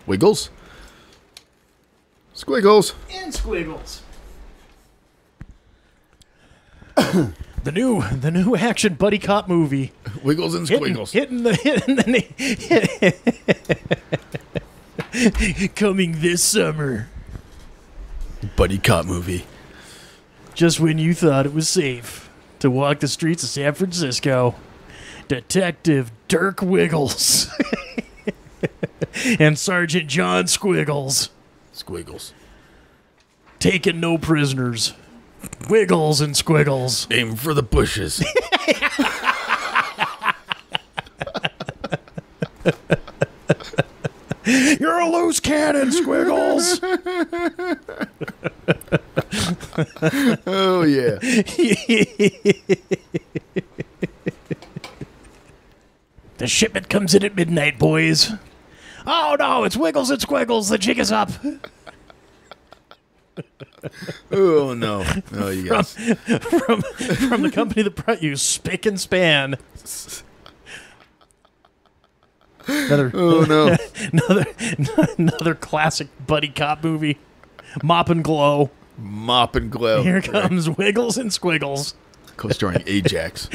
Wiggles. Squiggles. And squiggles. The new action buddy cop movie. Wiggles and squiggles. Hitting the coming this summer. Buddy cop movie. Just when you thought it was safe to walk the streets of San Francisco, Detective Dirk Wiggles and Sergeant John Squiggles Squiggles. taking no prisoners. Wiggles and squiggles. Aim for the bushes. You're a loose cannon, Squiggles. Oh, yeah. The shipment comes in at midnight, boys. Oh, no, it's Wiggles and Squiggles. The jig is up. Oh, no. Oh, you guys. From the company that brought you Spick and Span. Oh, no. Another classic buddy cop movie. Mop and Glow. Mop and glow. Here comes Wiggles and Squiggles. Co-starring Ajax.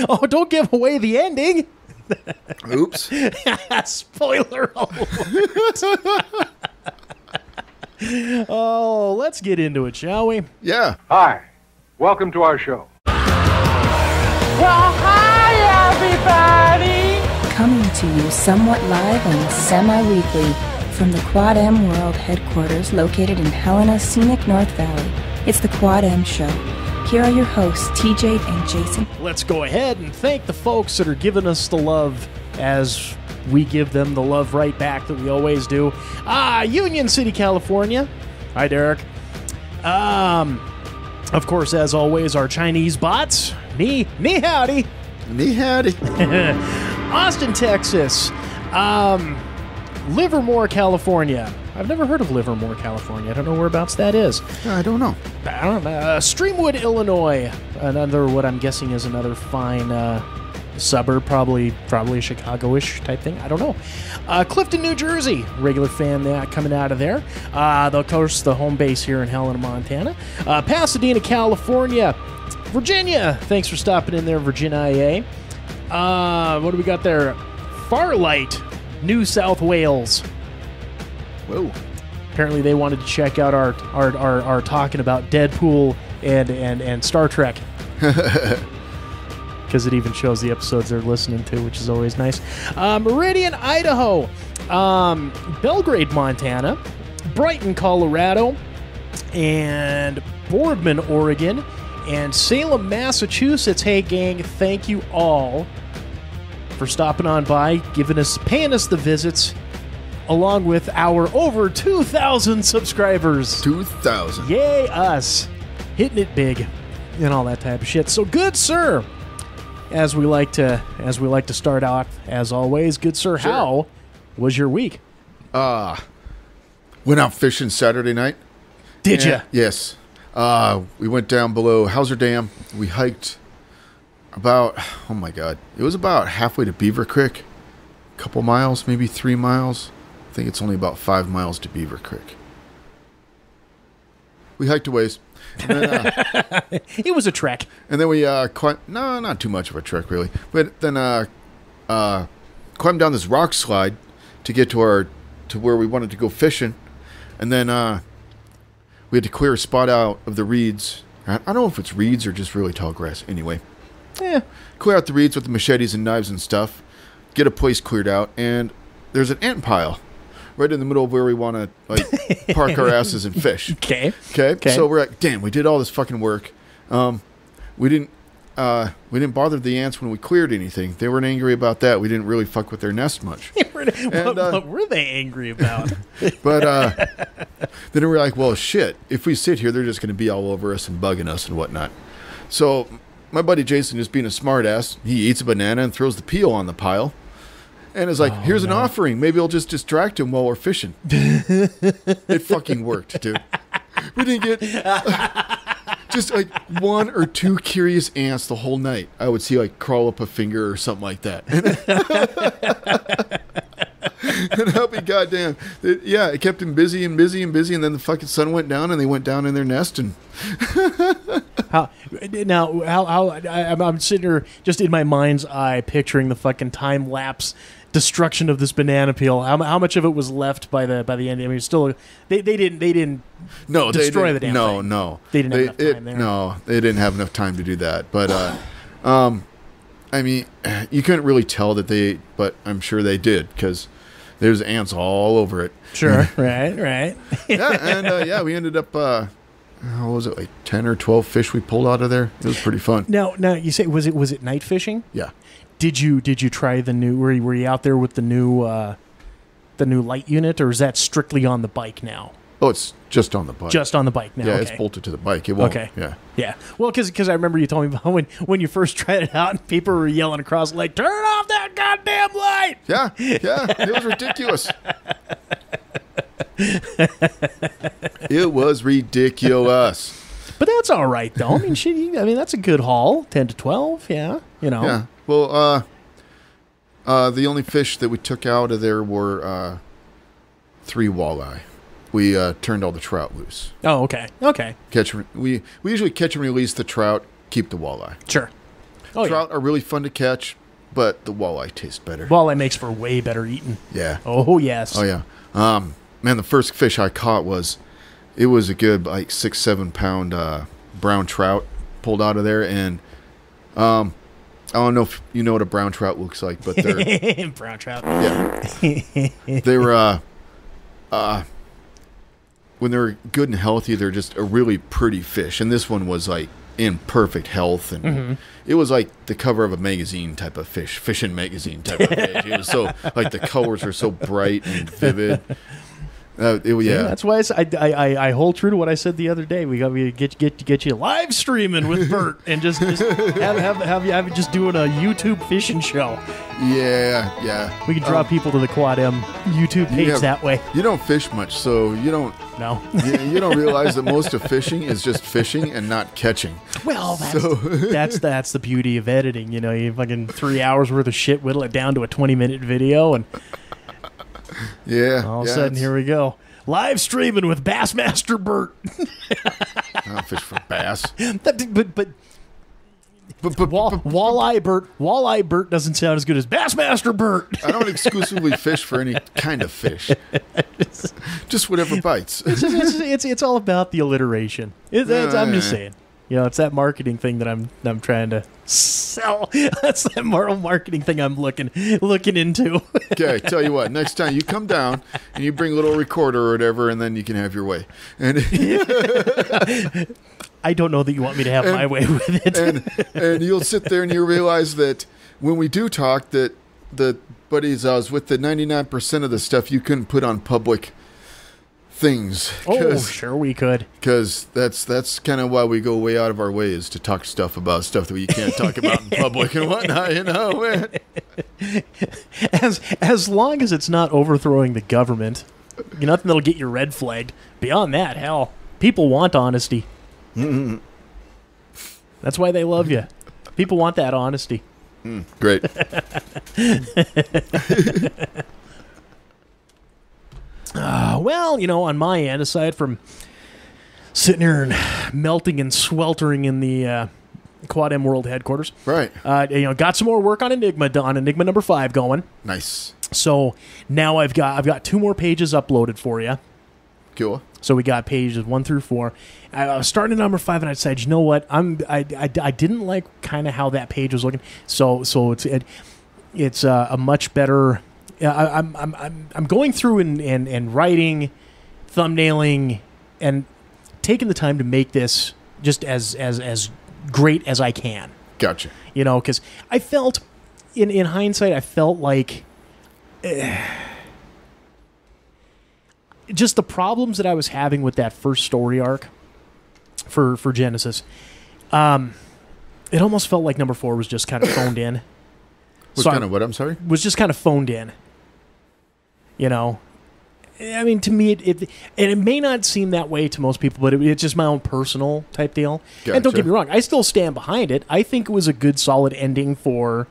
Oh, don't give away the ending. Oops. Spoiler alert. Oh, let's get into it, shall we? Yeah. Hi, welcome to our show. Well, hi, everybody! Coming to you somewhat live and semi-weekly from the Quad M World headquarters located in Helena, scenic North Valley. It's the Quad M Show. Here are your hosts, TJ and Jason. Let's go ahead and thank the folks that are giving us the love as we give them the love right back that we always do. Union City, California. Hi, Derek. Of course, as always, our Chinese bots. Me howdy. Me howdy. Austin, Texas. Livermore, California. I've never heard of Livermore, California. I don't know whereabouts that is. I don't know. Streamwood, Illinois. Another, what I'm guessing is another fine suburb, probably Chicago-ish type thing. I don't know. Clifton, New Jersey. Regular fan coming out of there. Of course, the home base here in Helena, Montana. Pasadena, California. Virginia. Thanks for stopping in there, Virginia. What do we got there? Farlight, New South Wales. Whoa. Apparently they wanted to check out our talking about Deadpool and Star Trek. Because it even shows the episodes they're listening to, which is always nice. Meridian, Idaho. Belgrade, Montana. Brighton, Colorado. And Boardman, Oregon. And Salem, Massachusetts. Hey, gang, thank you all for stopping on by, paying us the visits, along with our over 2,000 subscribers. 2,000. Yay, us. Hitting it big and all that type of shit. So, good sir, as we like to start out, as always, good sir, Sure. How was your week? Went out fishing Saturday night. Did ya? Yes. We went down below Hauser Dam. We hiked about, oh my God, it was about halfway to Beaver Creek. A couple miles, maybe 3 miles. I think it's only about 5 miles to Beaver Creek. We hiked a ways. And then, It was a trek. and then we no, not too much of a trek really. But then climbed down this rock slide to get to where we wanted to go fishing, and then we had to clear a spot out of the reeds. I don't know if it's reeds or just really tall grass. Anyway, clear out the reeds with the machetes and knives and stuff. Get a place cleared out, and there's an ant pile right in the middle of where we want to park our asses and fish. Okay. So we're like, damn, we did all this fucking work. We didn't bother the ants when we cleared anything. They weren't angry about that. We didn't really fuck with their nest much. What were they angry about? But then we're like, well, shit. If we sit here, they're just going to be all over us and bugging us and whatnot. So my buddy Jason, just being a smart ass, he eats a banana and throws the peel on the pile. And is like, here's an offering. Maybe I'll just distract him while we're fishing. It fucking worked, dude. We didn't get just like 1 or 2 curious ants the whole night. I would see like crawl up a finger or something like that. And I'll be goddamn. It kept him busy and busy and busy, and then the fucking sun went down, and they went down in their nest. And I'm sitting here just in my mind's eye picturing the fucking time lapse destruction of this banana peel. How much of it was left by the end? I mean, still they didn't destroy the damn thing. No, they didn't have enough time there. No, they didn't have enough time to do that. But I mean, you couldn't really tell that but I'm sure they did because there's ants all over it. Sure, right. We ended up. What was it, like 10 or 12 fish we pulled out of there? It was pretty fun. Now you say was it night fishing? Yeah. Did you try the new? Were you out there with the new light unit, or is that strictly on the bike now? Oh, it's just on the bike. Just on the bike now. Yeah, okay. It's bolted to the bike. It won't. Okay. Yeah. Well, because I remember you told me about when you first tried it out, and people were yelling across like, "Turn off that goddamn light!" Yeah. It was ridiculous. It was ridiculous. But that's all right, though. I mean, that's a good haul. 10 to 12, yeah. Yeah. Well, the only fish that we took out of there were 3 walleye. We turned all the trout loose. Oh, okay. We usually catch and release the trout, keep the walleye. Sure. Trout are really fun to catch, but the walleye tastes better. Walleye makes for way better eating. Yeah. Oh, yes. Oh, yeah. Man, the first fish I caught was a good, like, 6-7 pound brown trout pulled out of there. And I don't know if you know what a brown trout looks like, but they're... brown trout. Yeah. They were... when they're good and healthy, they're just a really pretty fish. And this one was, like, in perfect health. And it was like the cover of a magazine type of fish. Fishing magazine type of fish. It was so... Like, the colors were so bright and vivid. That's why I hold true to what I said the other day. We got to get you live streaming with Bert and just have you just doing a YouTube fishing show. Yeah. We could draw people to the Quad M YouTube page that way. You don't fish much, so you don't. No. You don't realize that most of fishing is just fishing and not catching. Well, that's the beauty of editing. You fucking 3 hours worth of shit, whittle it down to a 20-minute video, and. Yeah. All of a sudden, here we go. Live streaming with Bassmaster Bert. I don't fish for bass. But Walleye Bert doesn't sound as good as Bassmaster Bert. I don't exclusively fish for any kind of fish. Just whatever bites. It's all about the alliteration. I'm just saying. It's that marketing thing that I'm trying to sell. That's that moral marketing thing I'm looking into. Okay, tell you what. Next time you come down and you bring a little recorder or whatever, and then you can have your way. And I don't know that you want me to have my way with it. And you'll sit there and you realize that when we do talk, that the buddies I was with, the 99% of the stuff you couldn't put on public things. Oh, sure we could. Because that's kind of why we go way out of our way, is to talk stuff about stuff that we can't talk about in public and whatnot, man. As long as it's not overthrowing the government, nothing that'll get you red flagged. Beyond that, hell, people want honesty. Mm-hmm. That's why they love you. People want that honesty. Great. Well, on my end, aside from sitting here and melting and sweltering in the Quad M World headquarters, right? Got some more work on Enigma number 5 going. Nice. So now I've got 2 more pages uploaded for you. Cool. So we got pages 1 through 4. I was starting at number 5, and I decided, you know what? I didn't like kind of how that page was looking. So it's a much better. I'm going through and writing, thumbnailing, and taking the time to make this just as great as I can. Gotcha. Because I felt, in hindsight, I felt like just the problems that I was having with that first story arc for Genesis. It almost felt like number 4 was just kind of phoned in. Was kind of what? I'm sorry? Was just kind of phoned in. I mean, to me, it may not seem that way to most people, but it's just my own personal type deal. Gotcha. And don't get me wrong, I still stand behind it. I think it was a good, solid ending for,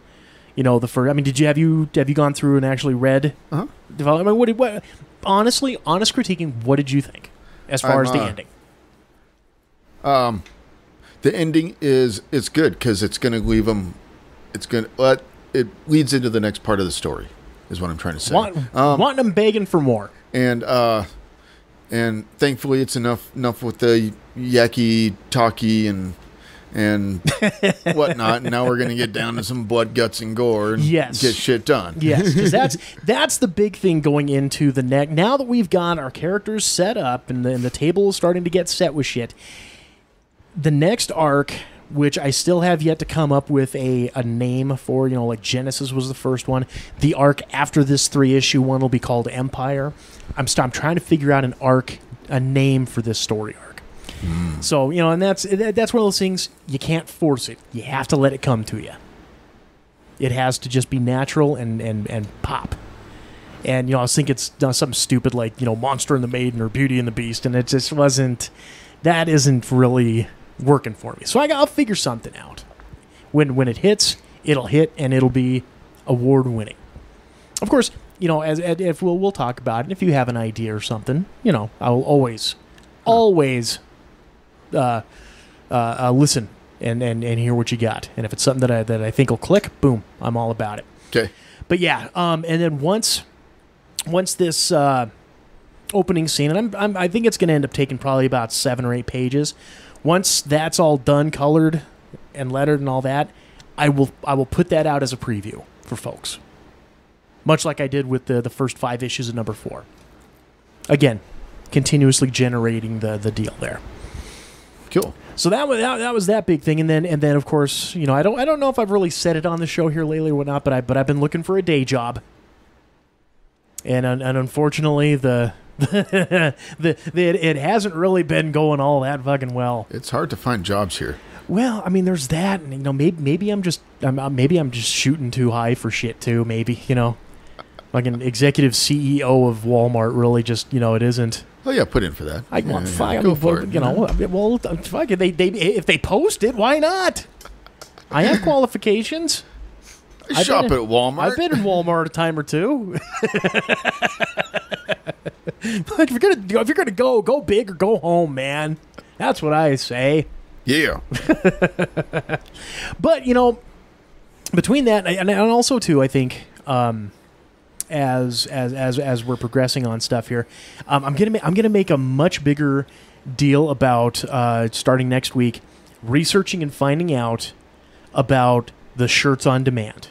the first. I mean, have you gone through and actually read development? What honestly, honest critiquing, what did you think as far as the ending? The ending is good because it's going to leave them. It leads into the next part of the story, is what I'm trying to say. Wanting them begging for more. And thankfully it's enough with the yacky talkie and whatnot. And now we're going to get down to some blood, guts, and gore and get shit done. Yes, because that's the big thing going into the next. Now that we've got our characters set up and the table is starting to get set with shit, the next arc, which I still have yet to come up with a name for, like Genesis was the first one. The arc after this 3-issue one will be called Empire. I'm trying to figure out a name for this story arc. So, and that's one of those things, you can't force it. You have to let it come to you. It has to just be natural and pop. And, I was thinking it's something stupid like, Monster and the Maiden or Beauty and the Beast, and it just that isn't really working for me. So I'll figure something out. When it hits, it'll hit and it'll be award winning. Of course, as if we'll talk about it. And if you have an idea or something, I'll always listen and hear what you got. And if it's something that I think will click, boom, I'm all about it. Okay. But yeah, and then once this opening scene, and I think it's going to end up taking probably about 7 or 8 pages. Once that's all done, colored and lettered and all that, I will put that out as a preview for folks. Much like I did with the first 5 issues of number 4. Again, continuously generating the deal there. Cool. So that was that big thing, and then of course, I don't know if I've really said it on the show here lately or whatnot, but I've been looking for a day job, and unfortunately it hasn't really been going all that fucking well. It's hard to find jobs here. Well, I mean, there's that, and maybe I'm just shooting too high for shit too. Maybe like an executive CEO of Walmart really just it isn't. Oh yeah, put in for that. Go for it. Well, fuck it. They if they post it, why not? I have qualifications. I shop at Walmart. I've been in Walmart a time or two. If you're gonna go big or go home, man. That's what I say. Yeah. But between that and also too, I think as we're progressing on stuff here, I'm gonna make a much bigger deal about starting next week, researching and finding out about the shirts on demand.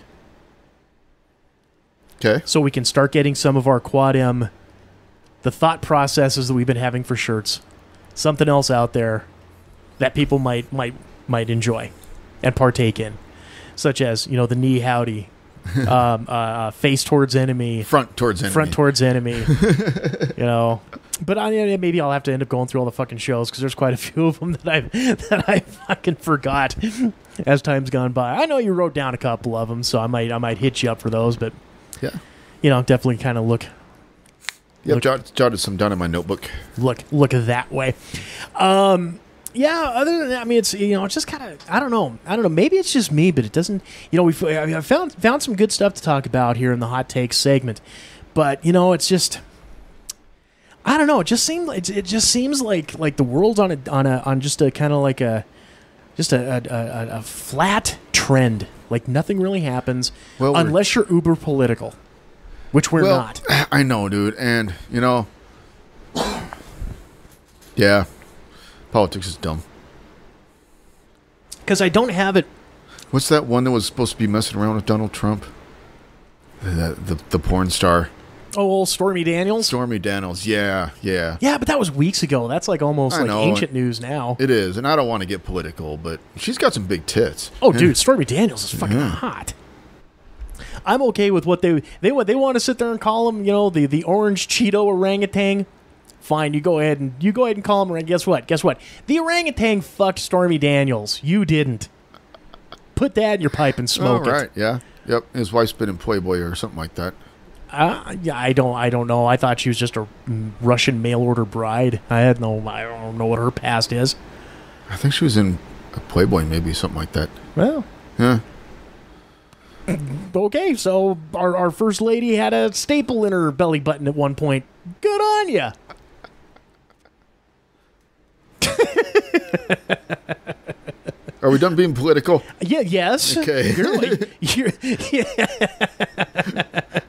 Okay. So we can start getting some of our Quad M, the thought processes that we've been having for shirts, something else out there that people might enjoy and partake in, such as the knee howdy, face towards enemy, front towards enemy. But maybe I'll have to end up going through all the fucking shows because there's quite a few of them that I fucking forgot as time's gone by. I know you wrote down a couple of them, so I might hit you up for those. But yeah, definitely kind of look. Yeah, jotted some down in my notebook. Look that way. Yeah, other than that, I mean, it's it's just kind of I don't know. Maybe it's just me, but it doesn't. I found some good stuff to talk about here in the hot takes segment, but it's just I don't know. It just seems like the world's on just a kind of like a flat trend. Like nothing really happens unless you're uber political, which we're not. I know, dude, and yeah. Politics is dumb. Because I don't have it. What's that one that was supposed to be messing around with Donald Trump? The porn star. Oh, old Stormy Daniels? Stormy Daniels, yeah. Yeah, but that was weeks ago. That's like almost ancient news now. It is, and I don't want to get political, but she's got some big tits. Oh, dude, Stormy Daniels is fucking hot. I'm okay with what they want to sit there and call him, the orange Cheeto orangutan. Fine, you go ahead and call him orangutan. Guess what? The orangutan fucked Stormy Daniels. You didn't. Put that in your pipe and smoke it. Right, yeah. Yep. His wife's been in Playboy or something like that. Yeah, I don't know. I thought she was just a Russian mail order bride. I don't know what her past is. I think she was in a Playboy, maybe something like that. Well, yeah. Okay, so our first lady had a staple in her belly button at one point. Good on ya. Are we done being political? Yeah. Yes. Okay. Yeah.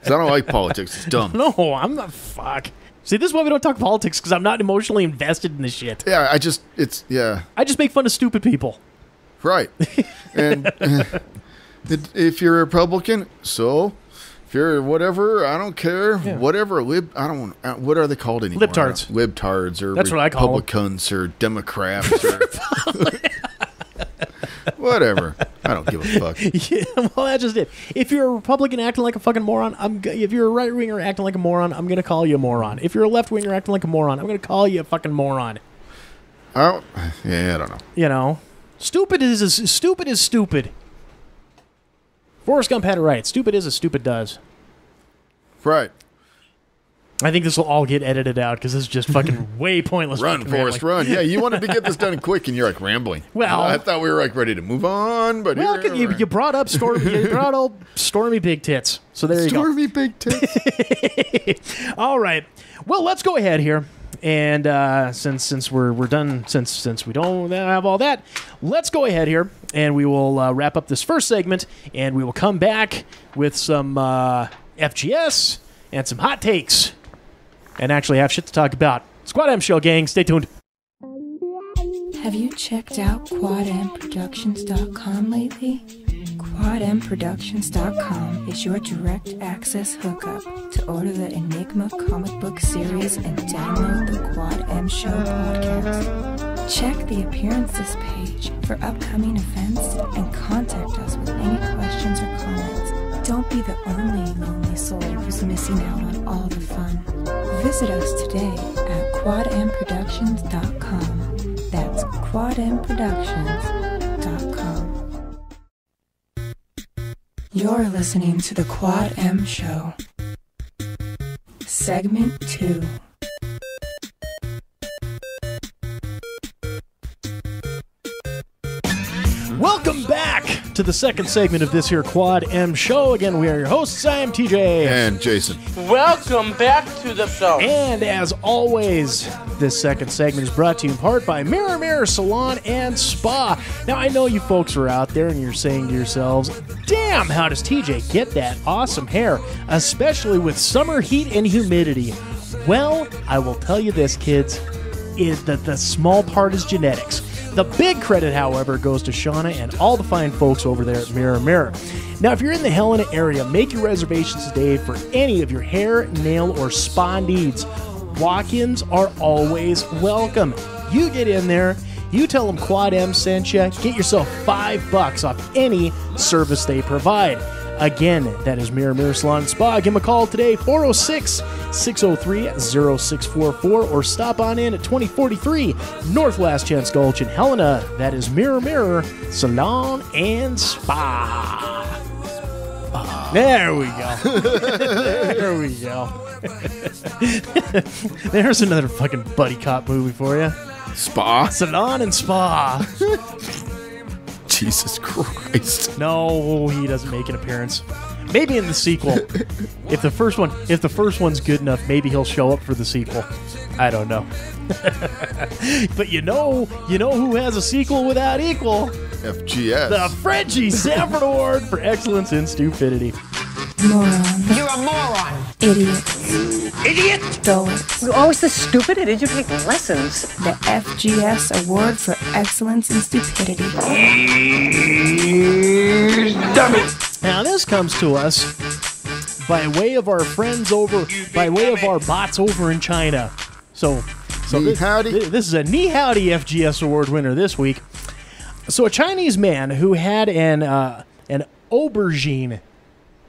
I don't like politics. It's dumb. No, I'm not. Fuck. See, this is why we don't talk politics, because I'm not emotionally invested in this shit. Yeah, I just make fun of stupid people. Right. And if you're a Republican, so if you're whatever, I don't care. Yeah. Whatever, I don't want. What are they called anymore? Libtards. Libtards, or That's what I call them. Republicans, or Democrats, or whatever. I don't give a fuck. Yeah, well, that's just it. If you're a Republican acting like a fucking moron, if you're a right winger acting like a moron, I'm gonna call you a moron. If you're a left winger acting like a moron, I'm gonna call you a fucking moron. I don't know. You know, stupid is stupid. Forrest Gump had it right. Stupid is as stupid does. Right. I think this will all get edited out because this is just fucking way pointless. Run, Forrest, run. Yeah, you wanted to get this done quick, and you're like rambling. Well, I thought we were like ready to move on, but you brought up Stormy Big Tits. So there you go. Stormy Big Tits. All right. Well, let's go ahead here. And since we're done, since we don't have all that, let's go ahead here and we will wrap up this first segment, and we will come back with some FGS and some hot takes, and actually have shit to talk about. Squad M Show, gang. Stay tuned. Have you checked out quadmproductions.com lately? Quadmproductions.com is your direct access hookup to order the Enigma comic book series and download the Quad M Show podcast. Check the appearances page for upcoming events and contact us with any questions or comments. Don't be the only lonely soul who's missing out on all the fun. Visit us today at quadmproductions.com. That's quadmproductions.com. You're listening to the Quad M Show. Segment 2. Welcome back to the second segment of this here Quad M Show. Again, we are your hosts. I am TJ. And Jason. Welcome back to the show. And as always, this second segment is brought to you in part by Mirror Salon and Spa. Now, I know you folks are out there and you're saying to yourselves, damn, how does TJ get that awesome hair, especially with summer heat and humidity? Well, I will tell you this, kids, is that the small part is genetics. The big credit, however, goes to Shauna and all the fine folks over there at Mirror. Now, if you're in the Helena area, make your reservations today for any of your hair, nail, or spa needs. Walk-ins are always welcome. You get in there, you tell them Quad M sent you, get yourself $5 off any service they provide. Again, that is Mirror Salon and Spa. Give them a call today, 406-603-0644, or stop on in at 2043 North Last Chance Gulch in Helena. That is Mirror Salon and Spa. There we go. There we go. There's another fucking buddy cop movie for you. Spa? Salon and Spa. Jesus Christ. No, he doesn't make an appearance. Maybe in the sequel. If the first one's good enough, maybe he'll show up for the sequel. I don't know. But you know who has a sequel without equal? FGS. The Frenchie Sanford Award for Excellence in Stupidity. Moron. You're a moron. Idiot. Idiot. Doles. You're always so stupid. Did you take lessons? The FGS Award for Excellence in Stupidity. Dummy. Now this comes to us by way of our bots over in China. So Howdy. This is a Knee Howdy FGS Award winner this week. So a Chinese man who had an aubergine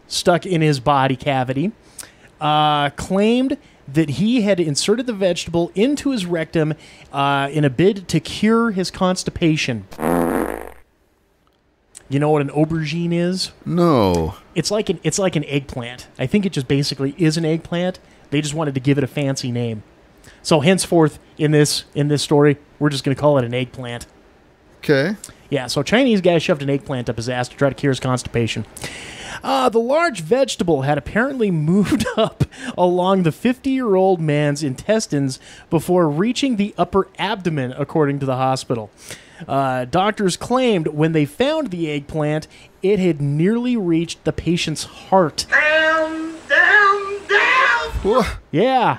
stuck in his body cavity claimed that he had inserted the vegetable into his rectum in a bid to cure his constipation. You know what an aubergine is? No. It's like an eggplant. I think it just basically is an eggplant. They just wanted to give it a fancy name. So henceforth in this story, we're just going to call it an eggplant. Okay. Yeah, so a Chinese guy shoved an eggplant up his ass to try to cure his constipation. The large vegetable had apparently moved up along the 50-year-old man's intestines before reaching the upper abdomen, according to the hospital. Doctors claimed when they found the eggplant, it had nearly reached the patient's heart. Down. Yeah,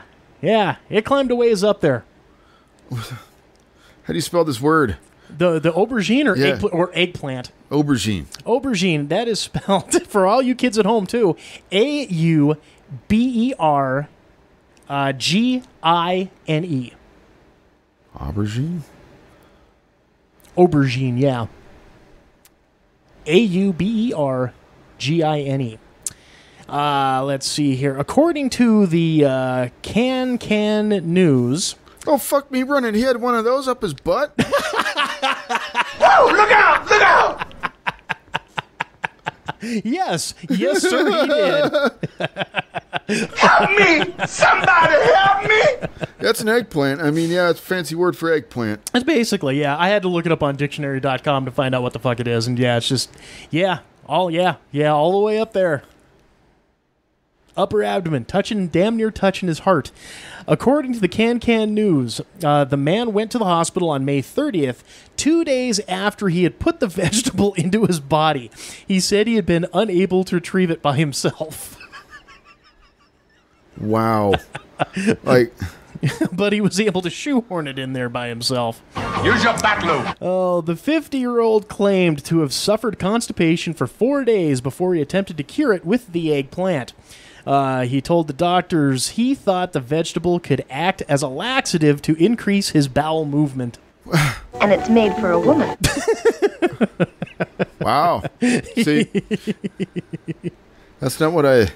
it climbed a ways up there. How do you spell this word? The aubergine or, Yeah. or eggplant? Aubergine. Aubergine, that is spelled, for all you kids at home too, Aubergine. Aubergine? Aubergine, yeah. Aubergine. Let's see here. According to the Can News... Oh, fuck me running. He had one of those up his butt? Whoa, look out! Look out! Yes, sir, he did. Help me! Somebody help me! That's an eggplant. I mean, yeah, it's a fancy word for eggplant. It's basically, yeah. I had to look it up on dictionary.com to find out what the fuck it is, and yeah, it's just, all the way up there. Upper abdomen, damn near touching his heart. According to the Can News, the man went to the hospital on May 30th, 2 days after he had put the vegetable into his body. He said he had been unable to retrieve it by himself. Wow. Like... But he was able to shoehorn it in there by himself. Use your back loop. Oh, the 50-year-old claimed to have suffered constipation for 4 days before he attempted to cure it with the eggplant. He told the doctors he thought the vegetable could act as a laxative to increase his bowel movement. And it's made for a woman. Wow. See, that's not what I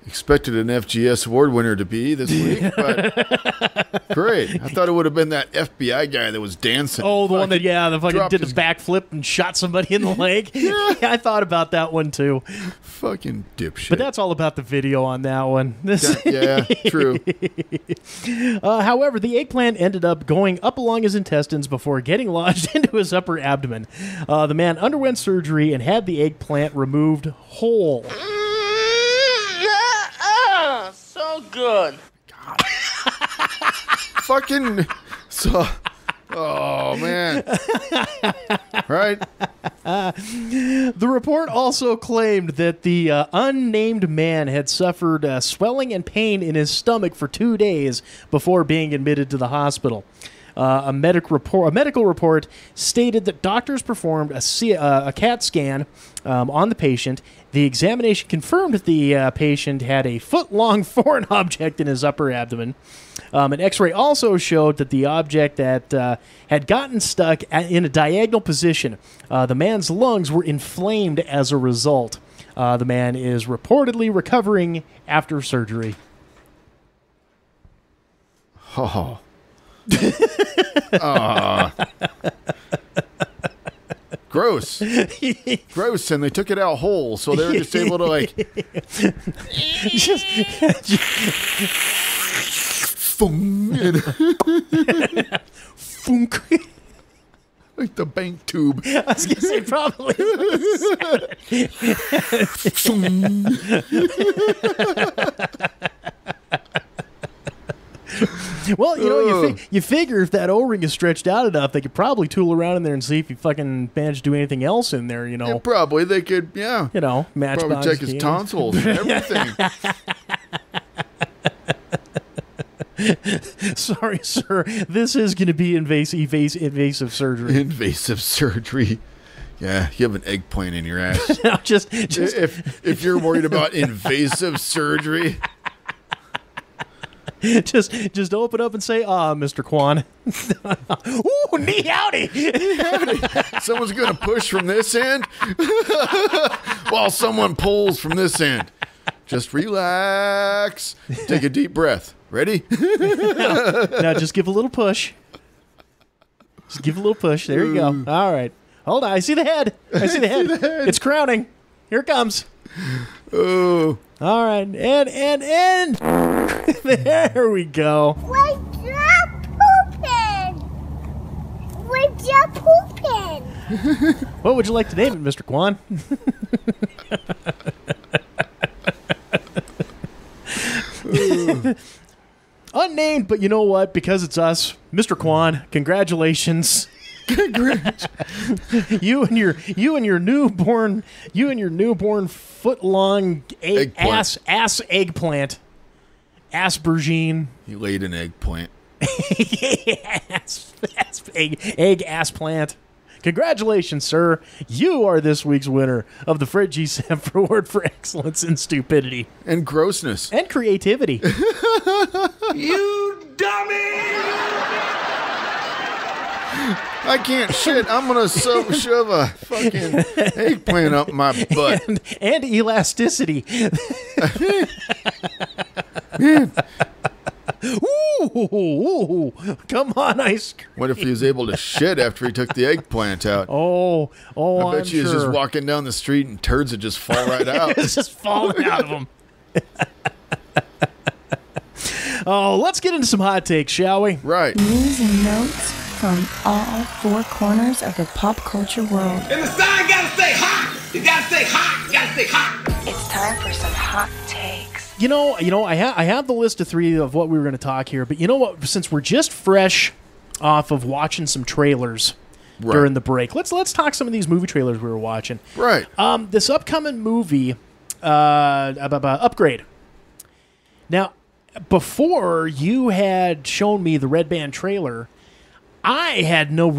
expected an FGS award winner to be this week, but great. I thought it would have been that FBI guy that was dancing. Oh, the one that, the fucking dropped did the his- backflip and shot somebody in the leg. Yeah, I thought about that one too. Fucking dipshit. But that's all about the video on that one. Yeah, true. However, the eggplant ended up going up along his intestines before getting lodged into his upper abdomen. The man underwent surgery and had the eggplant removed whole. So good. Fucking so. Oh man. Right. The report also claimed that the unnamed man had suffered swelling and pain in his stomach for 2 days before being admitted to the hospital. A medical report stated that doctors performed a CAT scan on the patient. The examination confirmed that the patient had a foot-long foreign object in his upper abdomen. An X-ray also showed that the object that had gotten stuck in a diagonal position. The man's lungs were inflamed as a result. The man is reportedly recovering after surgery. Oh. Gross. Gross, and they took it out whole, so they were just able to, like... Fung, and Funk. like the bank tube. I was going to say probably. Well, you know, you figure if that O-ring is stretched out enough, they could probably tool around in there and see if you fucking manage to do anything else in there, you know. Yeah, probably they could, yeah. You know, matchbox. Probably check his tonsils and everything. Sorry, sir. This is going to be invasive surgery. Invasive surgery. Yeah, you have an eggplant in your ass. No, just if you're worried about invasive surgery, just open up and say, Mr. Kwan. Ooh, knee howdy. someone's going to push from this end while someone pulls from this end. Just relax. Take a deep breath. Ready? Now just give a little push. Just give a little push. There you go. All right. Hold on. I see the head. I see the head. It's crowning. Here it comes. Oh. All right. And. There we go. We're just pooping. We're just pooping. What would you like to name it, Mr. Kwan? Unnamed, but you know what? Because it's us, Mr. Kwan. Congratulations. Congrats. You and your newborn foot-long Eggplant. ass eggplant. Aubergine. He laid an eggplant. egg ass plant. Congratulations, sir. You are this week's winner of the Fred G. Sanford Award for Excellence in Stupidity. And grossness. And creativity. You dummy! I can't shit. I'm going to shove a fucking eggplant up my butt. And elasticity. Man, Ooh, come on, ice cream. what if he was able to shit after he took the eggplant out? Oh, I bet I'm you sure. was just walking down the street and turds would just fall right out. It's just falling out of him. Oh, let's get into some hot takes, shall we? Right. News and notes from all four corners of the pop culture world. And the sign gotta stay hot! You gotta stay hot! You gotta stay hot! It's time for some hot takes. You know, I have the list of 3 of what we were going to talk here, but you know what? Since we're just fresh off of watching some trailers during the break, let's talk some of these movie trailers we were watching. Right. This upcoming movie, Upgrade. Now, before you had shown me the Red Band trailer, I had no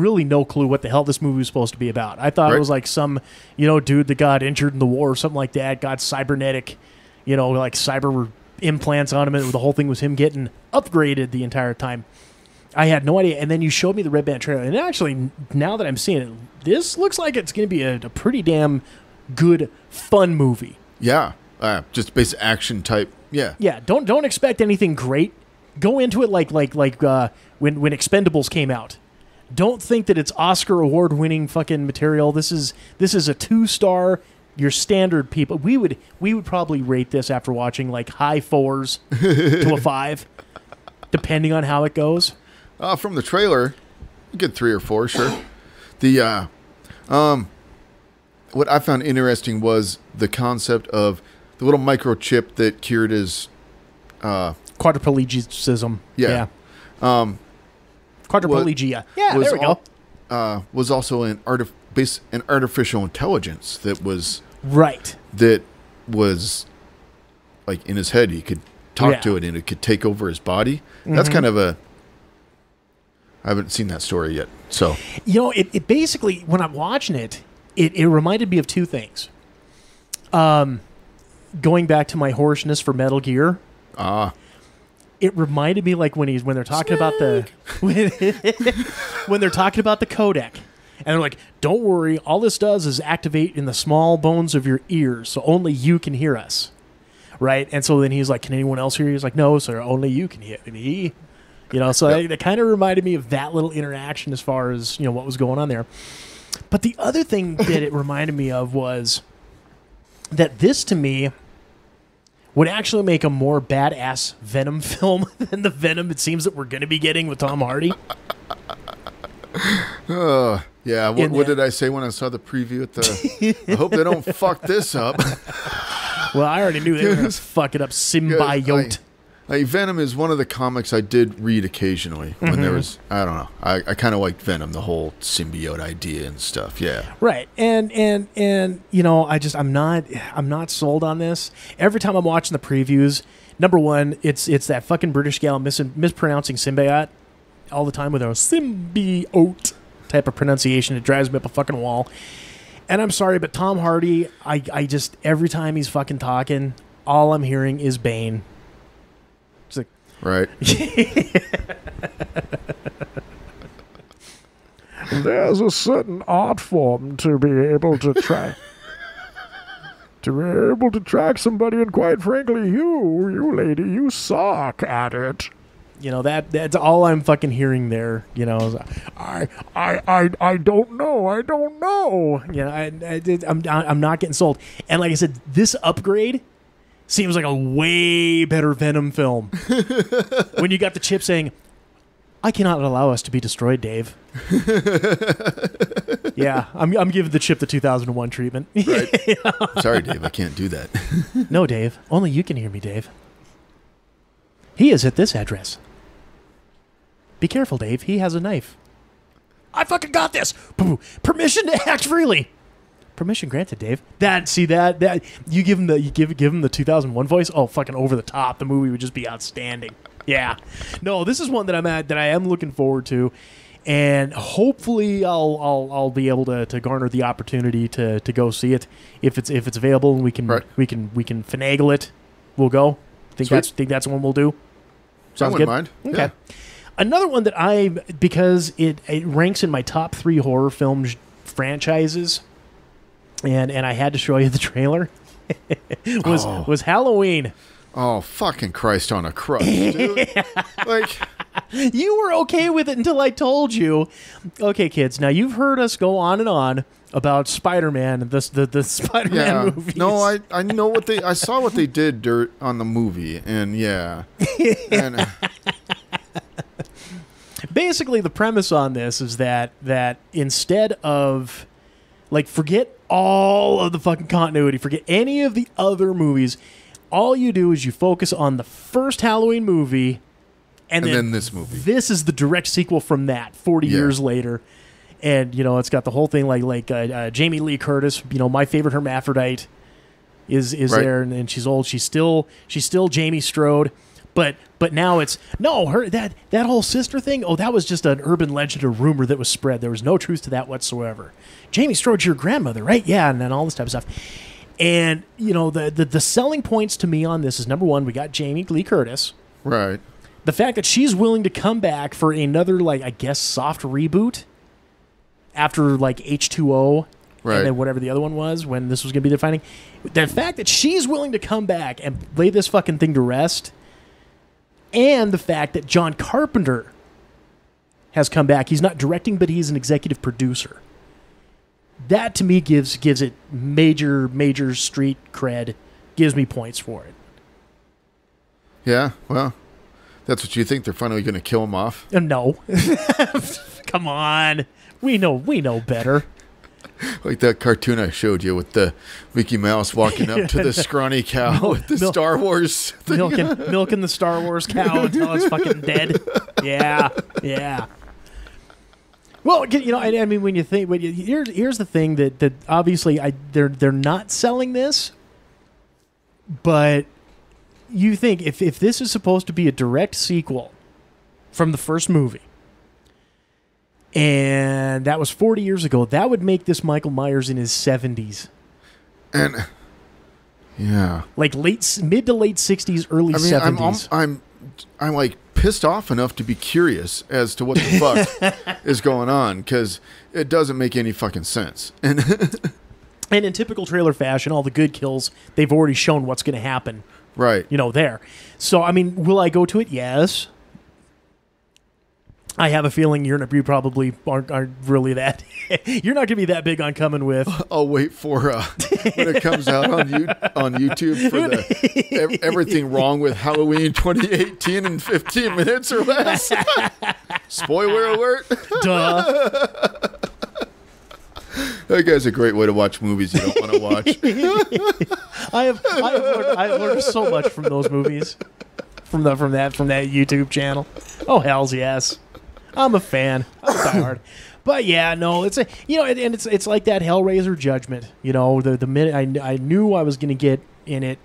clue what the hell this movie was supposed to be about. I thought it was like some, dude that got injured in the war or something like that, got cybernetic, like cyber implants on him, and the whole thing was him getting upgraded the entire time. I had no idea. And then you showed me the Red Band trailer, and actually, now that I'm seeing it, this looks like it's going to be a pretty damn good, fun movie. Yeah. Just basic action type. Yeah. Yeah. Don't expect anything great. Go into it like when Expendables came out. Don't think that it's Oscar award winning fucking material. This is a 2-star. Your standard people. We would probably rate this after watching like high 4s to a 5, depending on how it goes. From the trailer, a good 3 or 4, sure. The what I found interesting was the concept of the little microchip that cured his quadriplegicism. Yeah. Quadriplegia. Yeah, there we go. Was also an artificial intelligence that was right. That was like in his head. He could talk to it, and it could take over his body. Mm-hmm. That's kind of a. I haven't seen that story yet, so it basically, when I'm watching it, it reminded me of 2 things. Going back to my hoarseness for Metal Gear. It reminded me like when they're talking about when they're talking about the codec, and they're like, "Don't worry, all this does is activate in the small bones of your ears, so only you can hear us." Right? And so then he's like, "Can anyone else hear you?" He's like, "No, sir, only you can hear me." So it kind of reminded me of that little interaction as far as what was going on there. But the other thing that it reminded me of was that this, to me, would actually make a more badass Venom film than the Venom it seems that we're going to be getting with Tom Hardy. Yeah. What did I say when I saw the preview at the... I hope they don't fuck this up. Well, I already knew they were going to fuck it up. Symbiote. Venom is one of the comics I did read occasionally when there was... I don't know. I kind of liked Venom, the whole symbiote idea and stuff. Yeah. Right. And I'm not sold on this. Every time I'm watching the previews, number one, it's that fucking British gal mispronouncing symbiote all the time with a symbiote type of pronunciation. It drives me up a fucking wall. And I'm sorry, but Tom Hardy, I just, every time he's fucking talking, all I'm hearing is Bane. It's like, right. There's a certain art form to be able to track. To be able to track somebody, and quite frankly, you lady, you suck at it. That's all I'm fucking hearing there. I don't know. I'm not getting sold. And like I said, this Upgrade seems like a way better Venom film. When you got the chip saying, I cannot allow us to be destroyed, Dave. Yeah, I'm giving the chip the 2001 treatment. Right. Sorry, Dave, I can't do that. No, Dave. Only you can hear me, Dave. He is at this address. Be careful, Dave. He has a knife. I fucking got this. Permission to act freely. Permission granted, Dave. That you give him the 2001 voice. Oh, fucking over the top. The movie would just be outstanding. Yeah. No, this is one that I am looking forward to, and hopefully I'll be able to garner the opportunity to go see it if it's available and we can finagle it. We'll go. Think that's one we'll do. Sounds good. Mind. Okay. Yeah. Another one that because it ranks in my top 3 horror film franchises, and I had to show you the trailer, was Halloween. Oh, fucking Christ on a crutch, dude. Like, you were okay with it until I told you. Okay, kids, now you've heard us go on and on about Spider-Man and the Spider-Man movies. No, I know I saw what they did on the movie, and yeah. And, basically, the premise on this is that instead of, like, forget all of the fucking continuity, forget any of the other movies, all you do is you focus on the first Halloween movie, and then this movie. This is the direct sequel from that, 40 years later. And, it's got the whole thing like Jamie Lee Curtis, my favorite hermaphrodite, is right there, and she's old. She's still Jamie Strode. But now it's that whole sister thing. Oh, that was just an urban legend or rumor that was spread. There was no truth to that whatsoever. Jamie Strode's your grandmother, right? Yeah, and then all this type of stuff. And the selling points to me on this is, number one, we got Jamie Lee Curtis, right? The fact that she's willing to come back for another, like, I guess, soft reboot after, like, H2O, right, and then whatever the other one was when this was going to be their finding. The fact that she's willing to come back and lay this fucking thing to rest. And the fact that John Carpenter has come back. He's not directing, but he's an executive producer. That, to me, gives it major street cred. Gives me points for it. Yeah, well, that's what you think. They're finally going to kill him off? No. Come on. We know better. Like that cartoon I showed you with the Mickey Mouse walking up to the scrawny cow with the Star Wars thing. Milking the Star Wars cow until it's fucking dead. Yeah. Well, I mean, when you think, here's the thing that obviously they're not selling this, but you think if this is supposed to be a direct sequel from the first movie, and that was 40 years ago, that would make this Michael Myers in his 70s. And yeah, like mid to late 60s, early 70s. I'm like pissed off enough to be curious as to what the fuck is going on, because it doesn't make any fucking sense. And in typical trailer fashion, all the good kills, they've already shown what's going to happen. Right. There. So, I mean, will I go to it? Yes. I have a feeling you probably aren't really that. You're not going to be that big on coming with. I'll wait for when it comes out on YouTube for the everything wrong with Halloween 2018 in 15 minutes or less. Spoiler alert. Duh. That guy's a great way to watch movies you don't want to watch. I have learned so much from those movies, from that YouTube channel. Oh, hells yes. I'm a fan. I'm diehard. But yeah, no, it's and it's like that Hellraiser Judgment. The minute I knew I was going to get in it,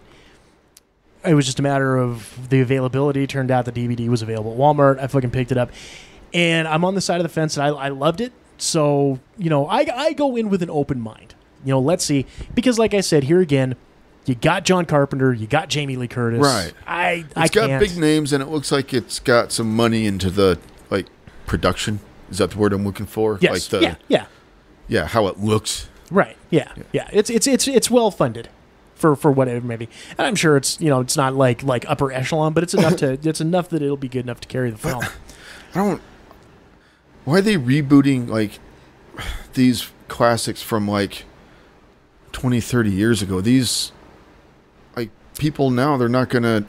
it was just a matter of the availability. It turned out the DVD was available at Walmart. I fucking picked it up, and I'm on the side of the fence, and I loved it. So I go in with an open mind. Let's see, because like I said, here again, you got John Carpenter, you got Jamie Lee Curtis. Right. It's got big names, and it looks like it's got some money into the production. Is that the word I'm looking for? Yes. Yeah, how it looks. Right. Yeah. It's well funded for whatever it may be. And I'm sure it's not like upper echelon, but it's enough that it'll be good enough to carry the film. Why are they rebooting these classics from 20, 30 years ago? These people now, they're not gonna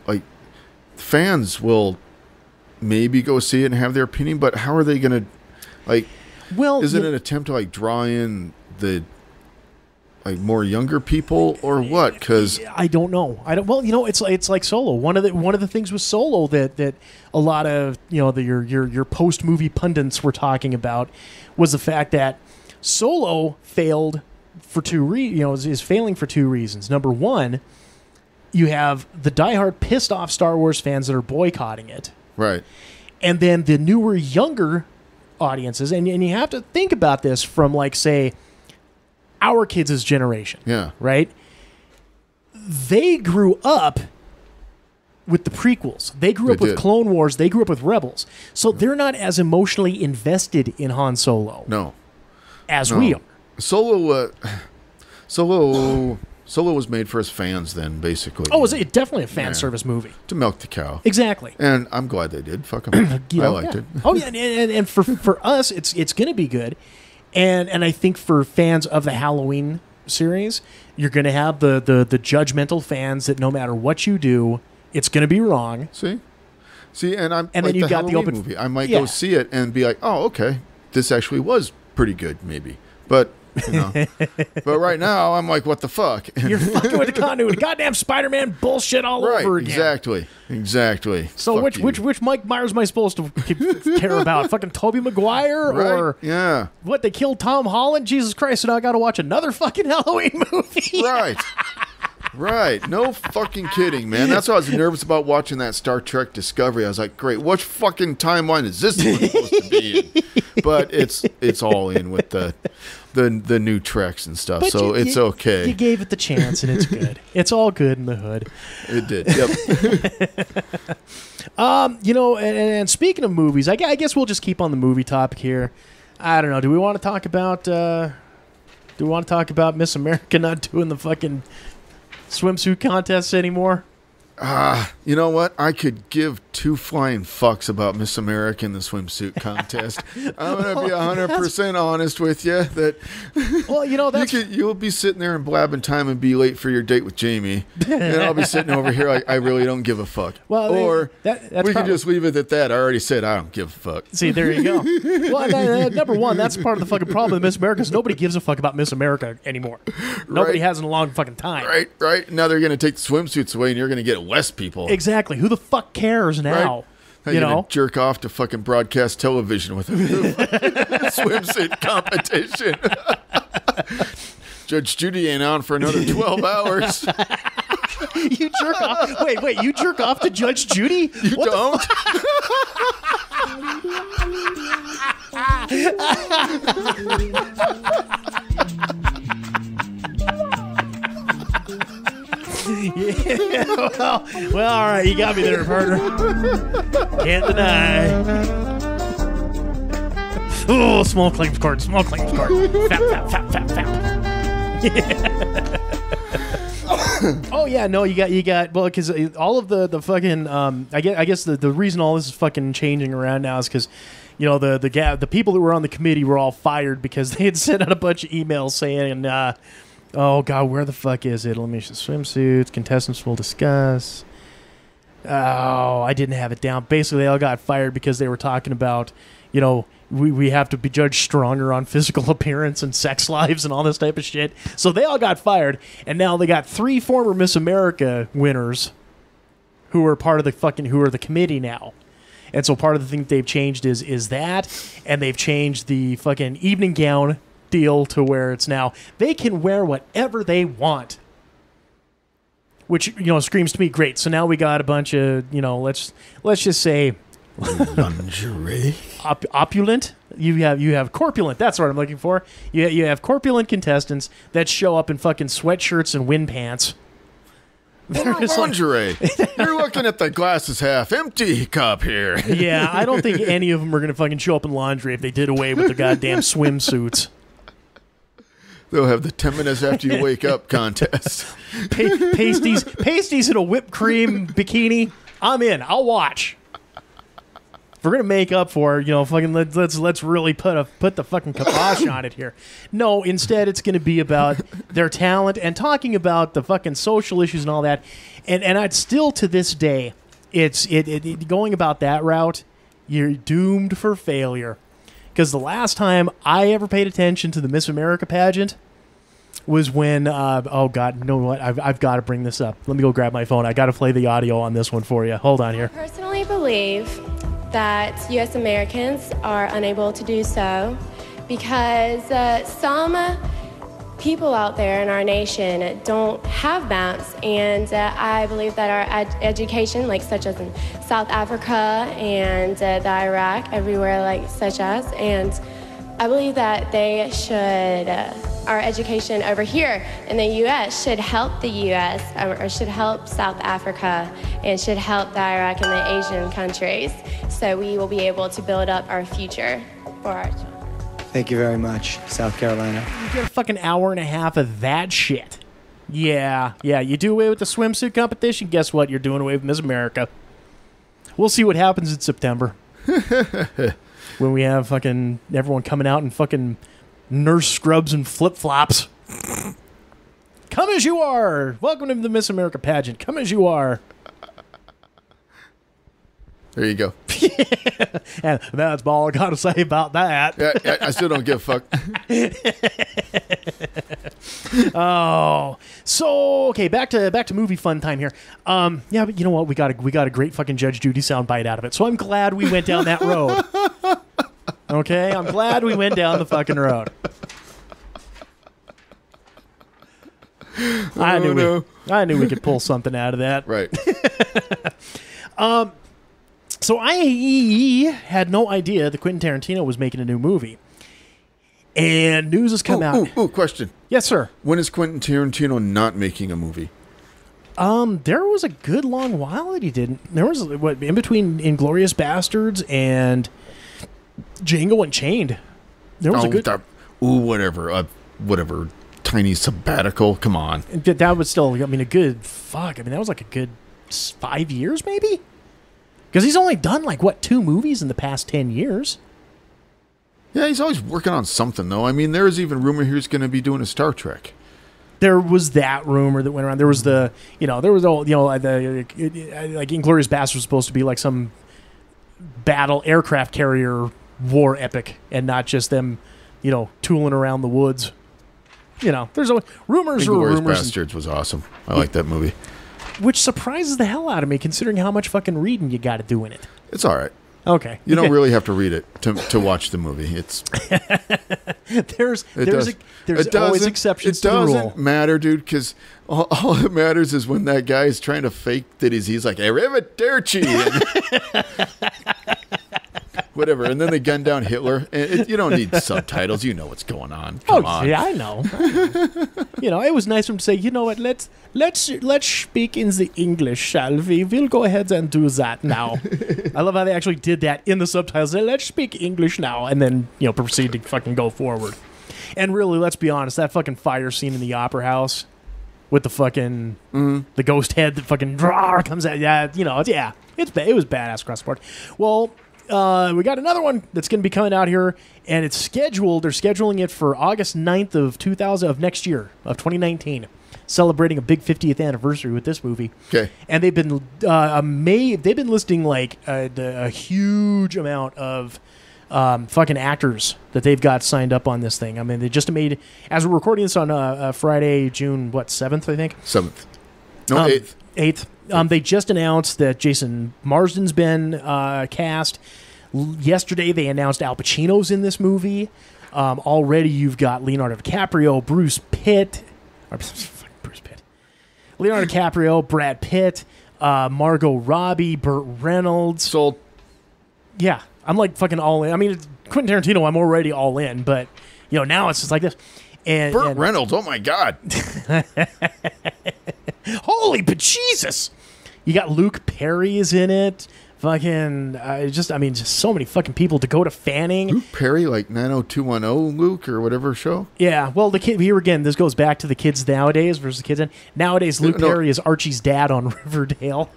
fans will maybe go see it and have their opinion, but how are they going to, like, well, is it an attempt to, like, draw in the, like, more younger people or what? Because I don't know. Well, it's like Solo. One of the things with Solo that a lot of your post movie pundits were talking about was the fact that Solo failed for is failing for two reasons. Number one, you have the diehard pissed off Star Wars fans that are boycotting it, right, and then the newer, younger audiences, and you have to think about this from, like, say, our kids' generation. Yeah. Right? They grew up with the prequels. They grew up with Clone Wars. They grew up with Rebels. So they're not as emotionally invested in Han Solo. No. As we are. Solo was made for us fans then, basically. Oh, it's definitely a fan service movie. To milk the cow. Exactly. And I'm glad they did. Fuck them. I liked it. Oh, yeah. And for us, it's going to be good. And I think for fans of the Halloween series, you're going to have the judgmental fans that no matter what you do, it's going to be wrong. See, and then like you've got Halloween the open movie. I might go see it and be like, oh, okay, this actually was pretty good, maybe. But but right now I'm like, what the fuck? You're fucking with the continuity, goddamn Spider-Man bullshit all over again. Exactly. So which Mike Myers am I supposed to care about? Fucking Tobey Maguire or what? They killed Tom Holland. Jesus Christ! So now I got to watch another fucking Halloween movie. Right. Right. No fucking kidding, man. That's why I was nervous about watching that Star Trek Discovery. I was like, great, what fucking timeline is this one supposed to be in? But it's all in with the new Treks and stuff, but so it's okay. You gave it the chance, and it's good. It's all good in the hood. It did. Yep. And speaking of movies, I guess we'll just keep on the movie topic here. I don't know. Do we want to talk about Miss America not doing the fucking swimsuit contests anymore? You know what? I could give two flying fucks about Miss America in the swimsuit contest. I'm going to be 100% honest with you that you'll be sitting there and blabbing time and be late for your date with Jamie. And I'll be sitting over here like I really don't give a fuck. Well, or we can just leave it at that. I already said I don't give a fuck. See, there you go. Well, number one, that's part of the fucking problem with Miss America is nobody gives a fuck about Miss America anymore. Nobody has in a long fucking time. Right. Now they're going to take the swimsuits away and you're going to get less people. Exactly. Who the fuck cares now? Right. You know, jerk off to fucking broadcast television with a swimsuit competition. Judge Judy ain't on for another 12 hours. You jerk off? Wait, you jerk off to Judge Judy? You what don't? Well, all right, you got me there, partner. Can't deny. Oh, small claims court. Fap. Oh yeah, no, you got well, because all of the fucking I guess the reason all this is fucking changing around now is because the people that were on the committee were all fired because they had sent out a bunch of emails saying oh God, where the fuck is it? Let me see. Swimsuits, contestants will discuss. Oh, I didn't have it down. Basically, they all got fired because they were talking about, we have to be judged stronger on physical appearance and sex lives and all this type of shit. So they all got fired, and now they got 3 former Miss America winners who are part of the committee now. And so part of the thing they've changed is that, and they've changed the fucking evening gown deal to where it's now they can wear whatever they want, which screams to me great. So now we got a bunch of let's just say lingerie, opulent. You have corpulent. That's what I'm looking for. You have corpulent contestants that show up in fucking sweatshirts and wind pants. Lingerie. You're looking at the glass is half empty cup here. Yeah, I don't think any of them are gonna fucking show up in lingerie if they did away with the goddamn swimsuits. They'll have the 10 minutes after you wake up contest. Pasties in a whipped cream bikini. I'm in. I'll watch. If we're gonna make up for fucking let's really put the fucking kibosh on it here. No, instead it's gonna be about their talent and talking about the fucking social issues and all that. And I'd still to this day, it's going about that route You're doomed for failure. Because the last time I ever paid attention to the Miss America pageant was when, oh God, you know what? I've got to bring this up. Let me go grab my phone. I got to play the audio on this one for you. Hold on here. I personally believe that U.S. Americans are unable to do so because some people out there in our nation don't have maps, and I believe that our education, like such as in South Africa and the Iraq, everywhere like such as, and I believe that they should, our education over here in the U.S. should help the U.S. Or should help South Africa and should help the Iraq and the Asian countries, so we will be able to build up our future for our children. Thank you very much, South Carolina. You get a fucking hour and a half of that shit. Yeah, you do away with the swimsuit competition, guess what? You're doing away with Miss America. We'll see what happens in September. When we have fucking everyone coming out in fucking nurse scrubs and flip-flops. Come as you are. Welcome to the Miss America pageant. Come as you are. There you go. And that's all I got to say about that. Yeah, I still don't give a fuck. Oh, so okay, back to movie fun time here. Yeah, but you know what? We got a great fucking Judge Judy soundbite out of it. So I'm glad we went down that road. Okay, I'm glad we went down the fucking road. I knew we could pull something out of that. Right. So I had no idea that Quentin Tarantino was making a new movie. And news has come out. Question. Yes, sir. When is Quentin Tarantino not making a movie? There was a good long while that he didn't. There was, in between Inglourious Bastards and Django Unchained. There was a good... whatever. Tiny sabbatical. Come on. That was still, a good... Fuck. That was like a good 5 years, maybe? Because he's only done, 2 movies in the past 10 years. Yeah, he's always working on something, though. There was even rumor he was going to be doing a Star Trek. There was that rumor that went around. There was the, Inglourious Basterds was supposed to be like some battle aircraft carrier war epic and not just them, tooling around the woods. There's always rumors. Inglourious Basterds was awesome. I like that movie. Which surprises the hell out of me, considering how much fucking reading you got to do in it. It's all right. Okay. You don't really have to read it to watch the movie. It's there's always exceptions to the rule. It doesn't matter, dude, because all that matters is when that guy is trying to fake that he's like, arrivederci, whatever, and then they gun down Hitler. And you don't need subtitles. You know what's going on. Come on. Yeah, I know. It was nice for him to say, you know what, let's speak in the English, shall we? We'll go ahead and do that now. I love how they actually did that in the subtitles. Let's speak English now, and then proceed to fucking go forward. And really, let's be honest, that fucking fire scene in the opera house with the fucking the ghost head that fucking comes out. Yeah, it was badass across the board. Well, we got another one that's going to be coming out here, and it's scheduled. They're scheduling it for August 9th of next year, of 2019, celebrating a big 50th anniversary with this movie. Okay, and they've been listing a huge amount of fucking actors that they've got signed up on this thing. They just made, as we're recording this on Friday, June 7th, I think. 7th. No, 8th. 8th. They just announced that Jason Marsden's been cast. Yesterday, they announced Al Pacino's in this movie. Already, you've got Leonardo DiCaprio, Leonardo DiCaprio, Brad Pitt, Margot Robbie, Burt Reynolds. Sold. Yeah, I'm fucking all in. Quentin Tarantino, I'm already all in, but now it's just like this. Burt Reynolds, oh my God. Holy Jesus! You got Luke Perry is in it. Fucking, just so many fucking people. Dakota Fanning. Luke Perry, like 90210 Luke or whatever show? Yeah, well, the kid, here again, this goes back to the kids nowadays versus the kids then. Nowadays, Luke Perry is Archie's dad on Riverdale.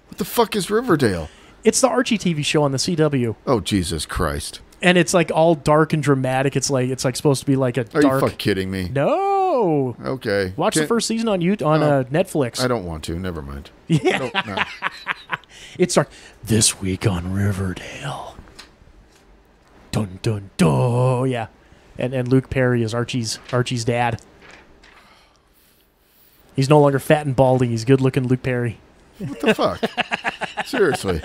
What the fuck is Riverdale? It's the Archie TV show on the CW. Oh, Jesus Christ. And it's all dark and dramatic. It's supposed to be like a dark... Are you fucking kidding me? No. Okay. Watch the first season on Netflix. I don't want to. Never mind. Yeah. It starts this week on Riverdale. Dun dun dun. Yeah, and Luke Perry is Archie's dad. He's no longer fat and balding. He's good-looking Luke Perry. What the fuck? Seriously.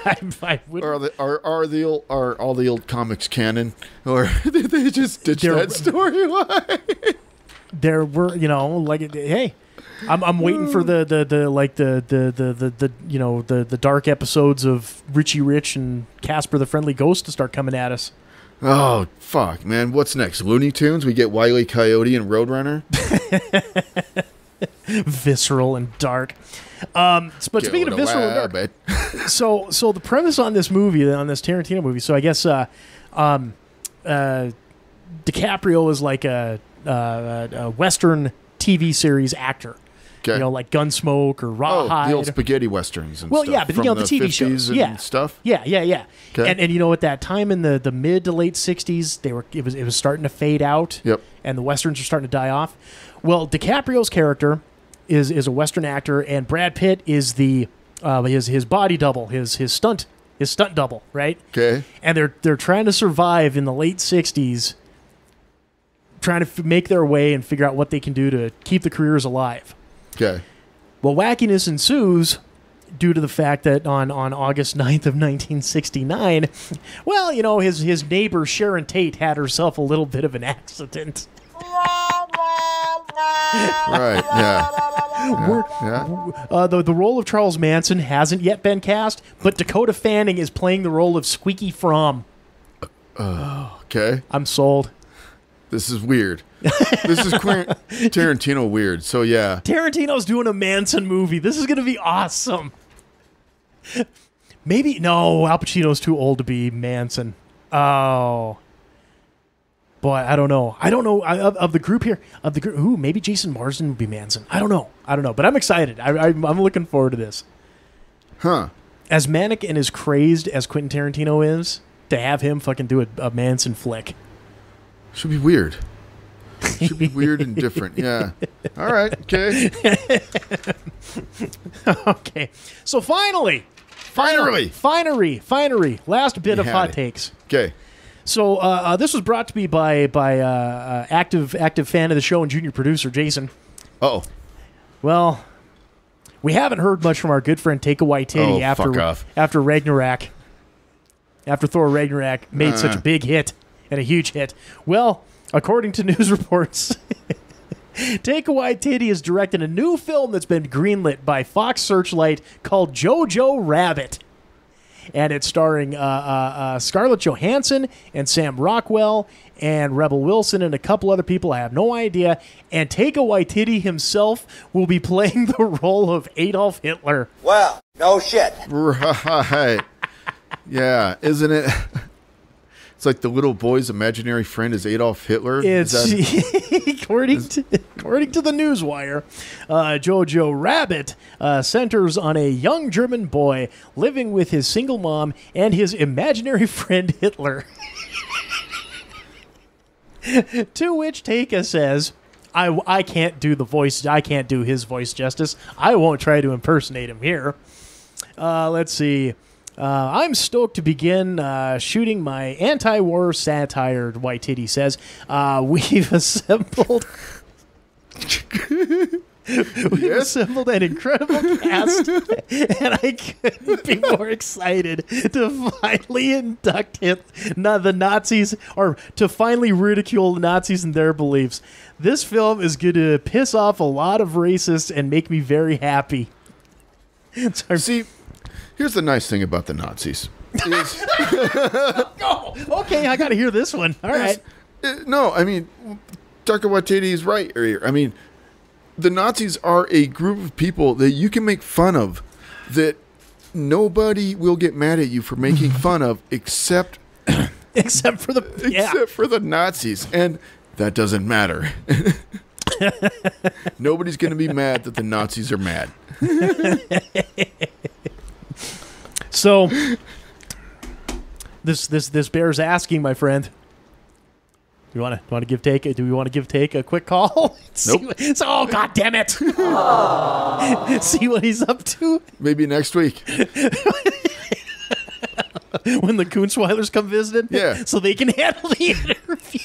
I Are all the old comics canon, or did they just ditch that storyline? There were, hey, I'm waiting for the dark episodes of Richie Rich and Casper the Friendly Ghost to start coming at us. Oh fuck, man! What's next? Looney Tunes? We get Wile E. Coyote and Roadrunner. Visceral and dark. But speaking of visceral and dark, so the premise on this movie, on this Tarantino movie, so I guess DiCaprio is like a Western TV series actor. Okay. Like Gunsmoke or Rawhide. The old spaghetti westerns and well, stuff. Yeah, but from the TV shows. And stuff. Yeah. Okay. And at that time in the mid to late 60s, it was starting to fade out. Yep. And the westerns are starting to die off. Well, DiCaprio's character is a Western actor, and Brad Pitt is his body double, his stunt double, right? Okay. And they're trying to survive in the late 60s, trying to make their way and figure out what they can do to keep the careers alive. Okay. Well, wackiness ensues due to the fact that on August 9th of 1969, well, his neighbor Sharon Tate had herself a little bit of an accident. Right, yeah. The role of Charles Manson hasn't yet been cast, but Dakota Fanning is playing the role of Squeaky Fromm. Okay. I'm sold. This is weird. This is Tarantino weird, so yeah. Tarantino's doing a Manson movie. This is going to be awesome. Maybe, no, Al Pacino's too old to be Manson. Oh. Boy, I don't know. Of the group here. Maybe Jason Marsden would be Manson. I don't know. But I'm excited. I'm looking forward to this. Huh. As manic and as crazed as Quentin Tarantino is, to have him fucking do a Manson flick. Should be weird. Should be weird and different. Yeah. All right. Okay. Okay. So finally. Last bit of hot takes. Okay. So this was brought to me by active fan of the show and junior producer Jason. Oh. Well, we haven't heard much from our good friend Taika Waititi after Ragnarok. After Thor Ragnarok made such a big hit and a huge hit. Well, according to news reports, Taika Waititi has directed a new film that's been greenlit by Fox Searchlight called Jojo Rabbit. And it's starring Scarlett Johansson and Sam Rockwell and Rebel Wilson and a couple other people. I have no idea. And Taika Waititi himself will be playing the role of Adolf Hitler. Well, no shit. Right. Yeah, isn't it? It's like the little boy's imaginary friend is Adolf Hitler. It's according to the Newswire, Jojo Rabbit centers on a young German boy living with his single mom and his imaginary friend Hitler. To which Taika says, I can't do the voice. I can't do his voice justice. I won't try to impersonate him here. Let's see. I'm stoked to begin shooting my anti-war satire, Waititi says. We've assembled... assembled an incredible cast, and I couldn't be more excited to finally induct the Nazis, or to finally ridicule the Nazis and their beliefs. This film is going to piss off a lot of racists and make me very happy. See... Here's the nice thing about the Nazis. Okay, I got to hear this one. All right. No, I mean, Taika Waititi is right here. I mean, the Nazis are a group of people that you can make fun of, that nobody will get mad at you for making fun of, except for the Nazis, and that doesn't matter. Nobody's going to be mad that the Nazis are mad. So, this bears asking, my friend. Do we want to give Taika? Do we want to give Taika a quick call? Nope. Oh, God damn it! See what he's up to. Maybe next week. When the Coonsweilers come visiting, Yeah. so they can handle the interview.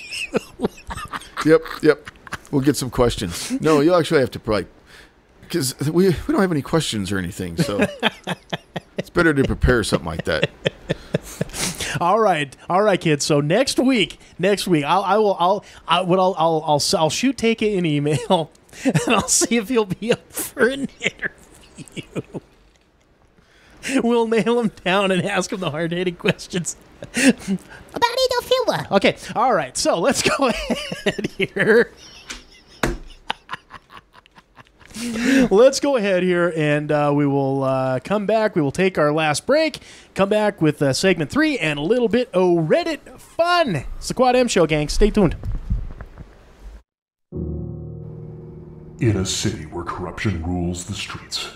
Yep. We'll get some questions. No, you'll actually have to probably, because we don't have any questions or anything, so it's better to prepare something like that. All right, kids. So next week, I'll shoot Taika an email, and I'll see if he'll be up for an interview. We'll nail him down and ask him the hard-hitting questions about Adolf Hitler. Okay, all right. So let's go ahead here. Let's go ahead here, and we will come back. We will take our last break, come back with segment 3 and a little bit of Reddit fun. It's the Quad M Show, gang. Stay tuned. In a city where corruption rules the streets,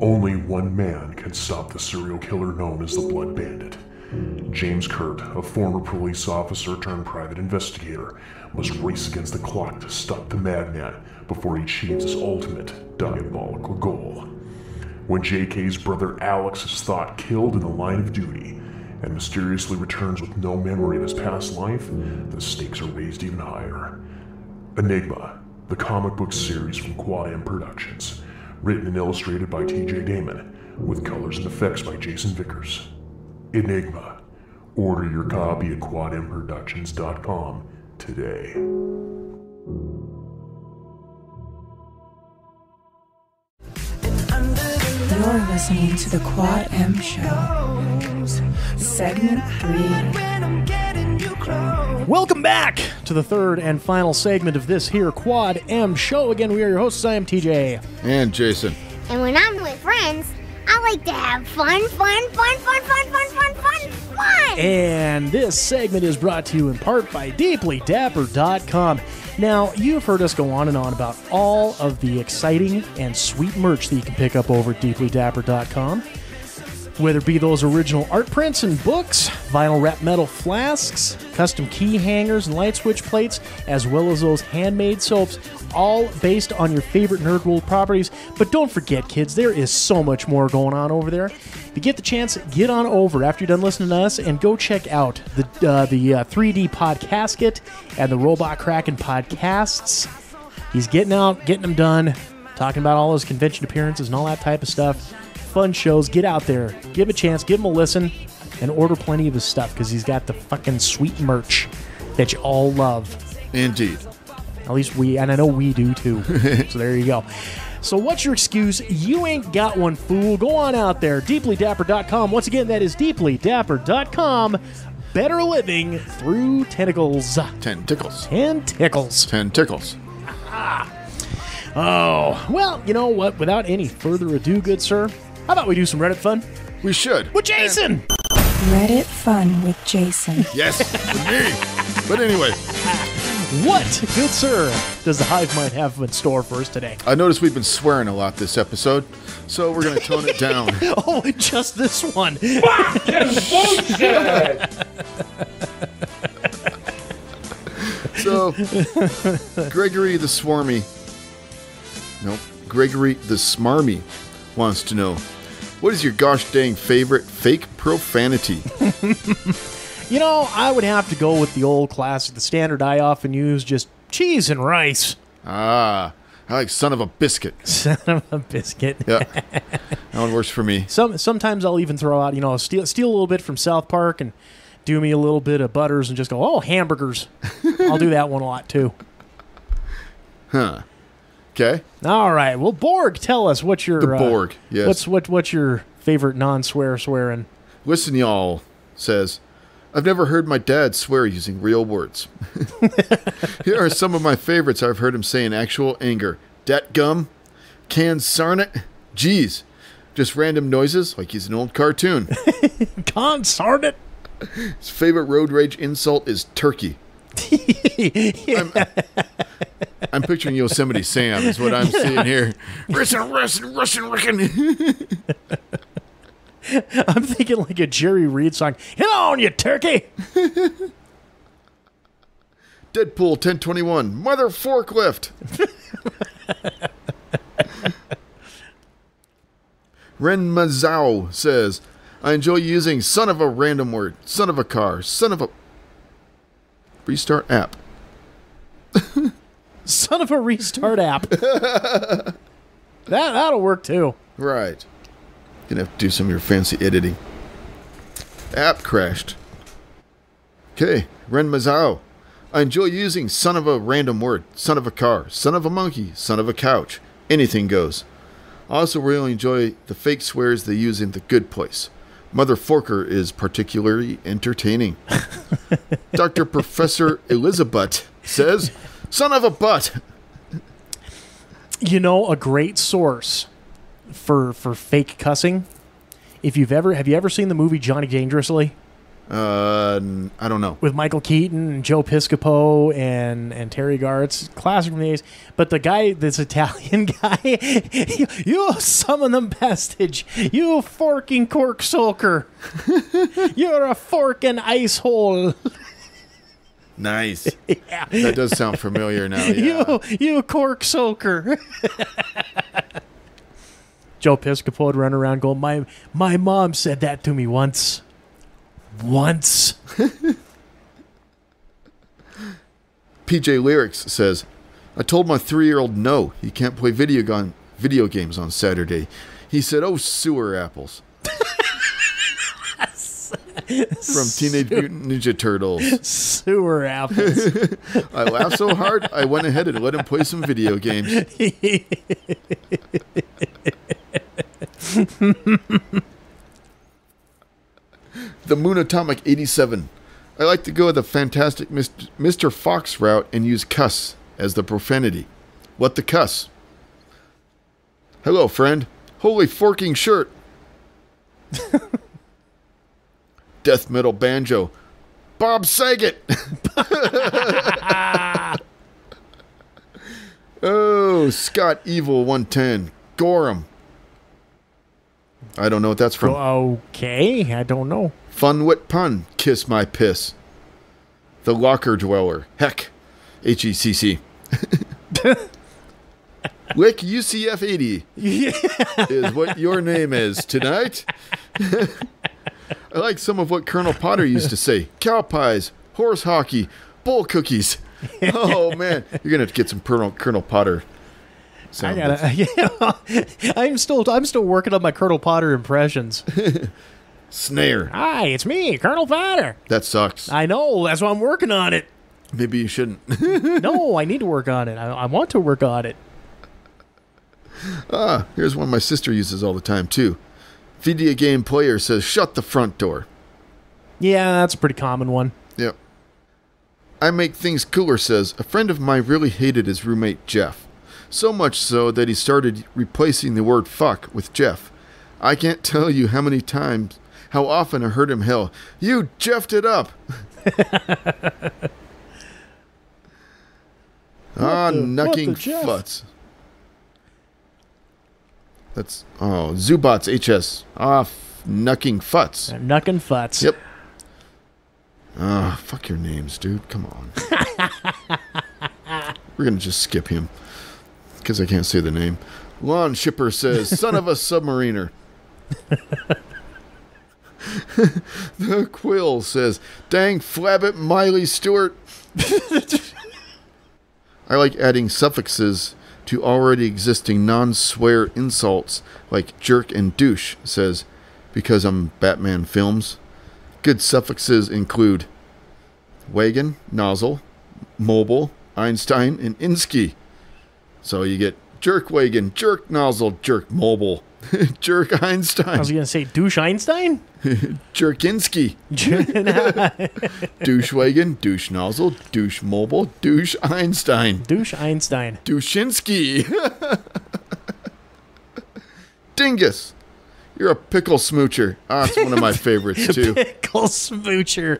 only one man can stop the serial killer known as the Blood Bandit. James Kurt, a former police officer turned private investigator, must race against the clock to stop the madman before he achieves his ultimate diabolical goal. When JK's brother Alex is thought killed in the line of duty and mysteriously returns with no memory of his past life, the stakes are raised even higher. Enigma, the comic book series from Quad M Productions, written and illustrated by TJ Damon, with colors and effects by Jason Vickers. Enigma. Order your copy at quadmproductions.com today. You're listening to the Quad M Show. Segment 3. Welcome back to the third and final segment of this here Quad M Show. Again, we are your hosts. I am TJ. And Jason. And when I'm with friends, I like to have fun. And this segment is brought to you in part by DeeplyDapper.com. Now, you've heard us go on and on about all of the exciting and sweet merch that you can pick up over at DeeplyDapper.com. Whether it be those original art prints and books, vinyl wrap metal flasks, custom key hangers and light switch plates, as well as those handmade soaps, all based on your favorite Nerd World properties. But don't forget, kids, there is so much more going on over there. If you get the chance, get on over after you're done listening to us and go check out the 3D Podcasket and the Robot Kraken podcasts. He's getting out, getting them done, talking about all those convention appearances and all that type of stuff. Fun shows. Get out there, give a chance, give him a listen, and order plenty of his stuff because he's got the fucking sweet merch that you all love. Indeed. At least we, and I know we do too. So there you go. So what's your excuse? You ain't got one, fool. Go on out there. DeeplyDapper.com. Once again, that is DeeplyDapper.com. Better living through tentacles. Tentacles. Tentacles. Oh, well, you know what? Without any further ado, good sir, how about we do some Reddit fun? We should. With Jason! Reddit fun with Jason. Yes, with me. But anyway. What, good sir, does the Hive Mind have in store for us today? I noticed we've been swearing a lot this episode, so we're going to tone it down. Oh, just this one. Fucking bullshit! So, Gregory the Smarmy wants to know, what is your gosh dang favorite fake profanity? You know, I would have to go with the old classic, the standard I often use, just cheese and rice. Ah, I like son of a biscuit. Son of a biscuit. Yeah, that one works for me. Sometimes I'll even throw out, steal a little bit from South Park and do me a little bit of Butters and just go, oh, hamburgers. I'll do that one a lot, too. Huh. Okay. All right. Well, Borg, tell us what's your... The Borg, yes. What's your favorite non-swearing? Listen, y'all, says... I've never heard my dad swear using real words. Here are some of my favorites I've heard him say in actual anger. Dat gum, can sarn it, geez. Just random noises like he's an old cartoon. Con sarn it. His favorite road rage insult is turkey. I'm picturing Yosemite Sam is what I'm seeing here. Russian. I'm thinking like a Jerry Reed song. Hit on, you turkey! Deadpool 1021, mother forklift. Ren Mazao says, I enjoy using son of a random word, son of a car, son of a restart app. Son of a restart app. That'll work too. Right. Gonna have to do some of your fancy editing. App crashed. Okay, Ren Mazao. I enjoy using son of a random word, son of a car, son of a monkey, son of a couch. Anything goes. I also really enjoy the fake swears they use in The Good Place. Mother Forker is particularly entertaining. Dr. Professor Elizabeth says, son of a butt. You know, a great source for fake cussing. Have you ever seen the movie Johnny Dangerously? I don't know. With Michael Keaton and Joe Piscopo and Terry Gartz, classic from the days. But the guy, this Italian guy, you summon them pestage, you forking cork soaker, you're a forking ice hole. Nice. Yeah. That does sound familiar now. Yeah. You cork soaker. Joe Piscopo would run around going, my mom said that to me once. PJ Lyrics says, I told my 3-year-old no, he can't play video games on Saturday. He said, oh, sewer apples. From Teenage Mutant Ninja Turtles. Sewer apples. I laughed so hard, I went ahead and let him play some video games. The Moon Atomic 87. I like to go the fantastic Mr. Fox route and use cuss as the profanity. What the cuss? Hello, friend. Holy forking shirt. Death metal banjo. Bob Saget. Oh, Scott Evil 110. Gorham. I don't know what that's from. Okay, I don't know. Fun wit pun. Kiss my piss. The Locker Dweller. Heck. HECC. Lick UCF 80 is what your name is tonight. I like some of what Colonel Potter used to say. Cow pies, horse hockey, bull cookies. Oh, man. You're going to have to get some Colonel Potter. I'm still working on my Colonel Potter impressions. Snare. Hi, it's me, Colonel Potter. That sucks. I know. That's why I'm working on it. Maybe you shouldn't. No, I need to work on it. I want to work on it. Here's one my sister uses all the time, too. Video game player says, shut the front door. Yeah, that's a pretty common one. Yep. I make things cooler says, a friend of mine really hated his roommate, Jeff. So much so that he started replacing the word fuck with Jeff. I can't tell you how often I heard him yell, you Jeffed it up. Knucking futs. That's, Zubots HS. Knucking futs. Knucking futs. Yep. Fuck your names, dude. Come on. We're going to just skip him. Because I can't say the name. Lawn Shipper says, son of a submariner. The Quill says, dang flabbit Miley Stewart. I like adding suffixes to already existing non-swear insults like jerk and douche, says, because I'm Batman Films. Good suffixes include wagon, nozzle, mobile, Einstein, and Insky. So you get jerk wagon, jerk nozzle, jerk mobile, jerk Einstein. I was going to say douche Einstein? Jerkinski. Douche wagon, douche nozzle, douche mobile, douche Einstein. Douche Einstein. Dushinsky. Dingus. You're a pickle smoocher. It's one of my favorites, too. Pickle smoocher.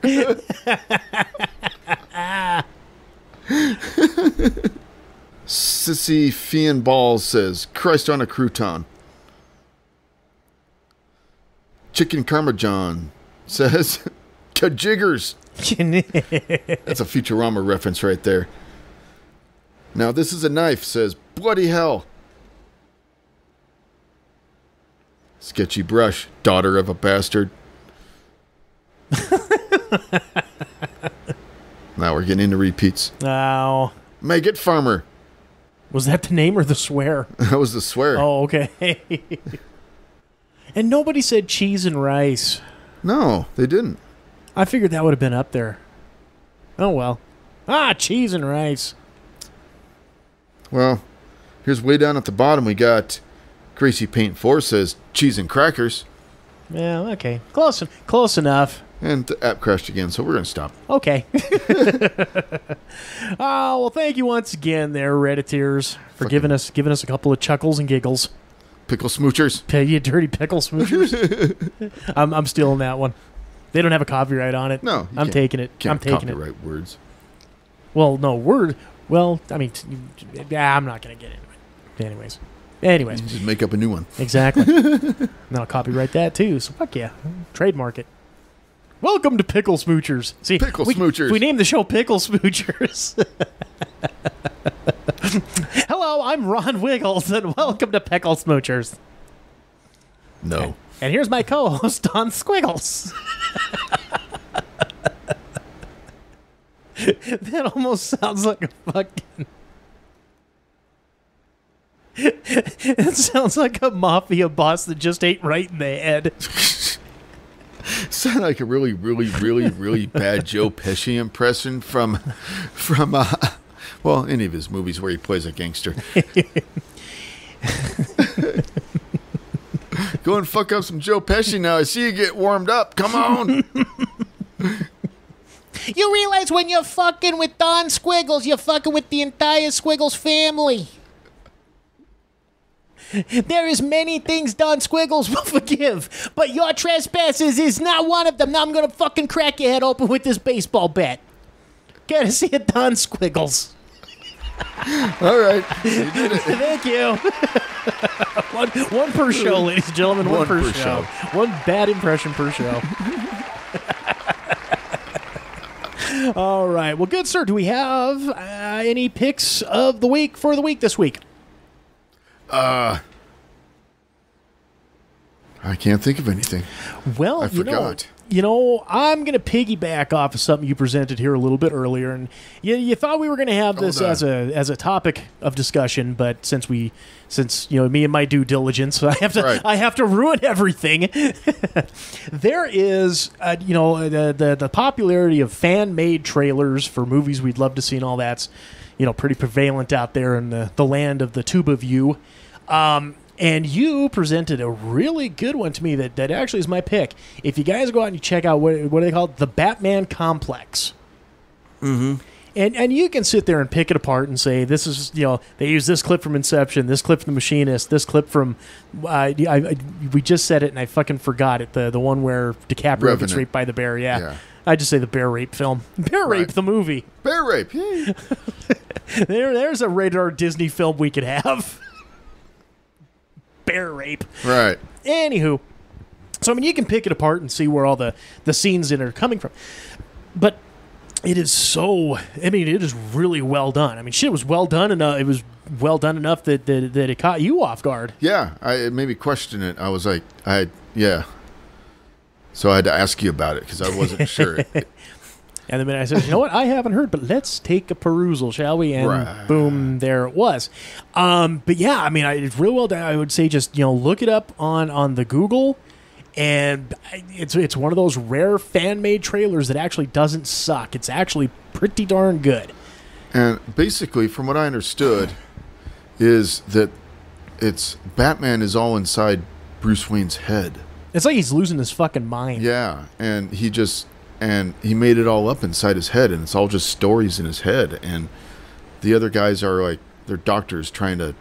Sissy Fian Balls says, Christ on a crouton. Chicken Parmesan says, Kajiggers. That's a Futurama reference right there. Now, this is a knife, says, bloody hell. Sketchy brush, daughter of a bastard. Now we're getting into repeats. Oh. Maggot farmer. Was that the name or the swear? That was the swear. Oh, okay. And nobody said cheese and rice. No, they didn't. I figured that would have been up there. Oh, well. Cheese and rice. Well, here's way down at the bottom. We got Greasy Paint 4 says cheese and crackers. Yeah, okay. Close enough. And the app crashed again, so we're going to stop. Okay. Well, thank you once again there, Redditeers, for giving us a couple of chuckles and giggles. Pickle smoochers. You dirty pickle smoochers. I'm stealing that one. They don't have a copyright on it. No. I'm taking it. Can't I'm taking copyright words. Well, no, word. Well, I mean, I'm not going to get into it. Anyways. Just make up a new one. Exactly. And I'll copyright that too, so fuck yeah. Trademark it. Welcome to Pickle Smoochers. See, Smoochers. We named the show Pickle Smoochers. Hello, I'm Ron Wiggles, and welcome to Pickle Smoochers. No. And here's my co-host, Don Squiggles. That almost sounds like a fucking... It sounds like a mafia boss that just ain't right in the head. Sound like a really, really, really, really bad Joe Pesci impression from any of his movies where he plays a gangster. Go and fuck up some Joe Pesci now. I see you get warmed up. Come on. You realize when you're fucking with Don Squiggles, you're fucking with the entire Squiggles family. There is many things Don Squiggles will forgive, but your trespasses is not one of them. Now I'm gonna fucking crack your head open with this baseball bat. Gotta see it, Don Squiggles. All right, you did it. Thank you. one per show, ladies and gentlemen. One per show. One bad impression per show. All right. Well, good sir. Do we have any picks of the week for the week this week? I can't think of anything. Well, I forgot. I'm going to piggyback off of something you presented here a little bit earlier, and you thought we were going to have this as a topic of discussion, but since me and my due diligence, I have to ruin everything. There is, the popularity of fan-made trailers for movies we'd love to see, and all that's, pretty prevalent out there in the land of the tube of you. And you presented a really good one to me that actually is my pick. If you guys go out and you check out what do they call it? The Batman Complex. Mm-hmm. And you can sit there and pick it apart and say, this is, they use this clip from Inception, this clip from The Machinist, this clip from, we just said it and I fucking forgot it, the one where DiCaprio gets raped by the bear, yeah. I just say the bear rape film. Bear rape, the movie. Bear rape, yay. There's a rated R Disney film we could have. Bear rape. Right. Anywho, so you can pick it apart and see where all the scenes in it are coming from. But it is it is really well done. Shit was well done enough. It was well done enough that it caught you off guard. Yeah, it made me question it. I was like, so I had to ask you about it because I wasn't sure. And the minute I said, you know what, I haven't heard, but let's take a perusal, shall we? And boom, there it was. But yeah, it's real well done. I would say just, look it up on the Google, and it's one of those rare fan-made trailers that actually doesn't suck. It's actually pretty darn good. And basically, from what I understood, is that Batman is all inside Bruce Wayne's head. It's like he's losing his fucking mind. Yeah, and he made it all up inside his head, and it's all just stories in his head. And the other guys are like, they're doctors trying to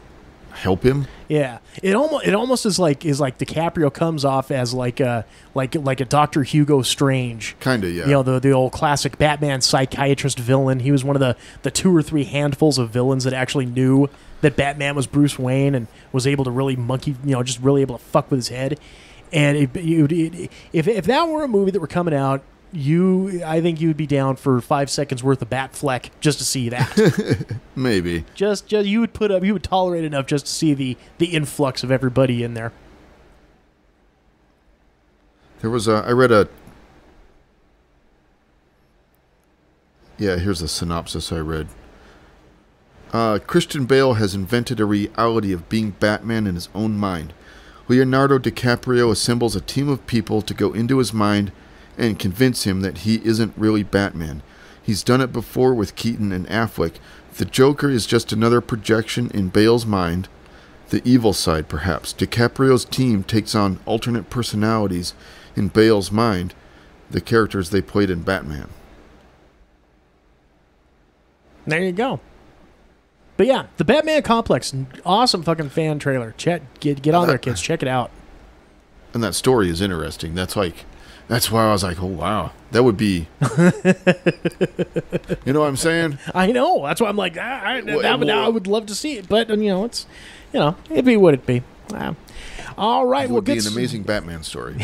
help him. Yeah, it almost is like DiCaprio comes off as like a Dr. Hugo Strange. Kind of, yeah. The old classic Batman psychiatrist villain. He was one of the 2 or 3 handfuls of villains that actually knew that Batman was Bruce Wayne and was able to really just really able to fuck with his head. And if that were a movie that were coming out I think you'd be down for 5 seconds worth of Batfleck just to see that. Maybe. Just you would tolerate enough just to see the influx of everybody in there. There was I read a. Yeah, here's the synopsis I read. Christian Bale has invented a reality of being Batman in his own mind. Leonardo DiCaprio assembles a team of people to go into his mind and convince him that he isn't really Batman. He's done it before with Keaton and Affleck. The Joker is just another projection in Bale's mind, the evil side perhaps. DiCaprio's team takes on alternate personalities in Bale's mind, the characters they played in Batman. There you go. But yeah, the Batman Complex, awesome fucking fan trailer. Get on there, kids. Check it out. And that story is interesting. That's why I was like, oh wow, that would be. You know what I'm saying? I know. That's why I'm like, I would love to see it, but it'd be what it be. All right, it would be an amazing Batman story.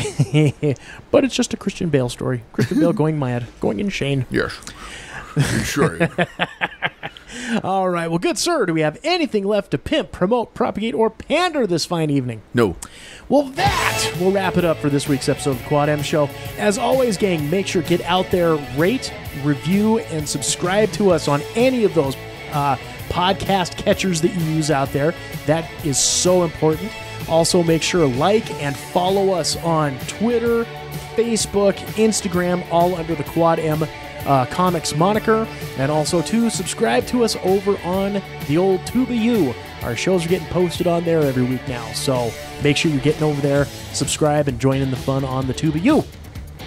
But it's just a Christian Bale story. Christian Bale going mad, going insane. Yes. Sure. All right. Well, good sir. Do we have anything left to pimp, promote, propagate, or pander this fine evening? No. Well, that will wrap it up for this week's episode of the Quad M Show. As always, gang, make sure to get out there, rate, review, and subscribe to us on any of those podcast catchers that you use out there. That is so important. Also, make sure to like and follow us on Twitter, Facebook, Instagram, all under the Quad M Comics moniker, and also to subscribe to us over on the old Tuba U. Our shows are getting posted on there every week now, so make sure you're getting over there, subscribe, and join in the fun on the Tuba U.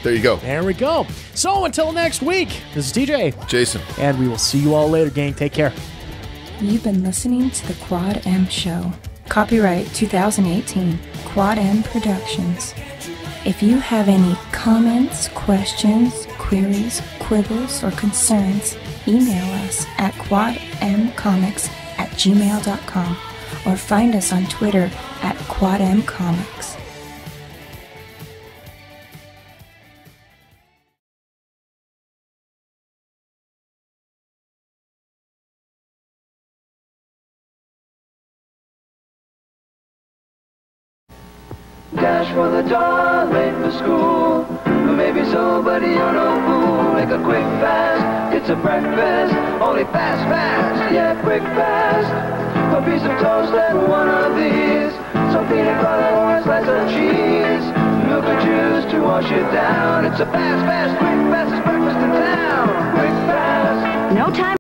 There you go. There we go. So until next week, this is TJ, Jason, and we will see you all later, gang. Take care. You've been listening to the Quad M Show. Copyright 2018, Quad M Productions. If you have any comments, questions, queries, quibbles, or concerns, email us at quadmcomics@gmail.com or find us on Twitter at quadmcomics. Dash for the dawn, late for school. Maybe so, but you're no fool. Make a quick fast, it's a breakfast. Only fast, fast, yeah, quick fast. A piece of toast and one of these. Some peanut butter or a slice of cheese. Milk or juice to wash it down. It's a fast, fast, quick, fastest breakfast in town. Quick fast. No time.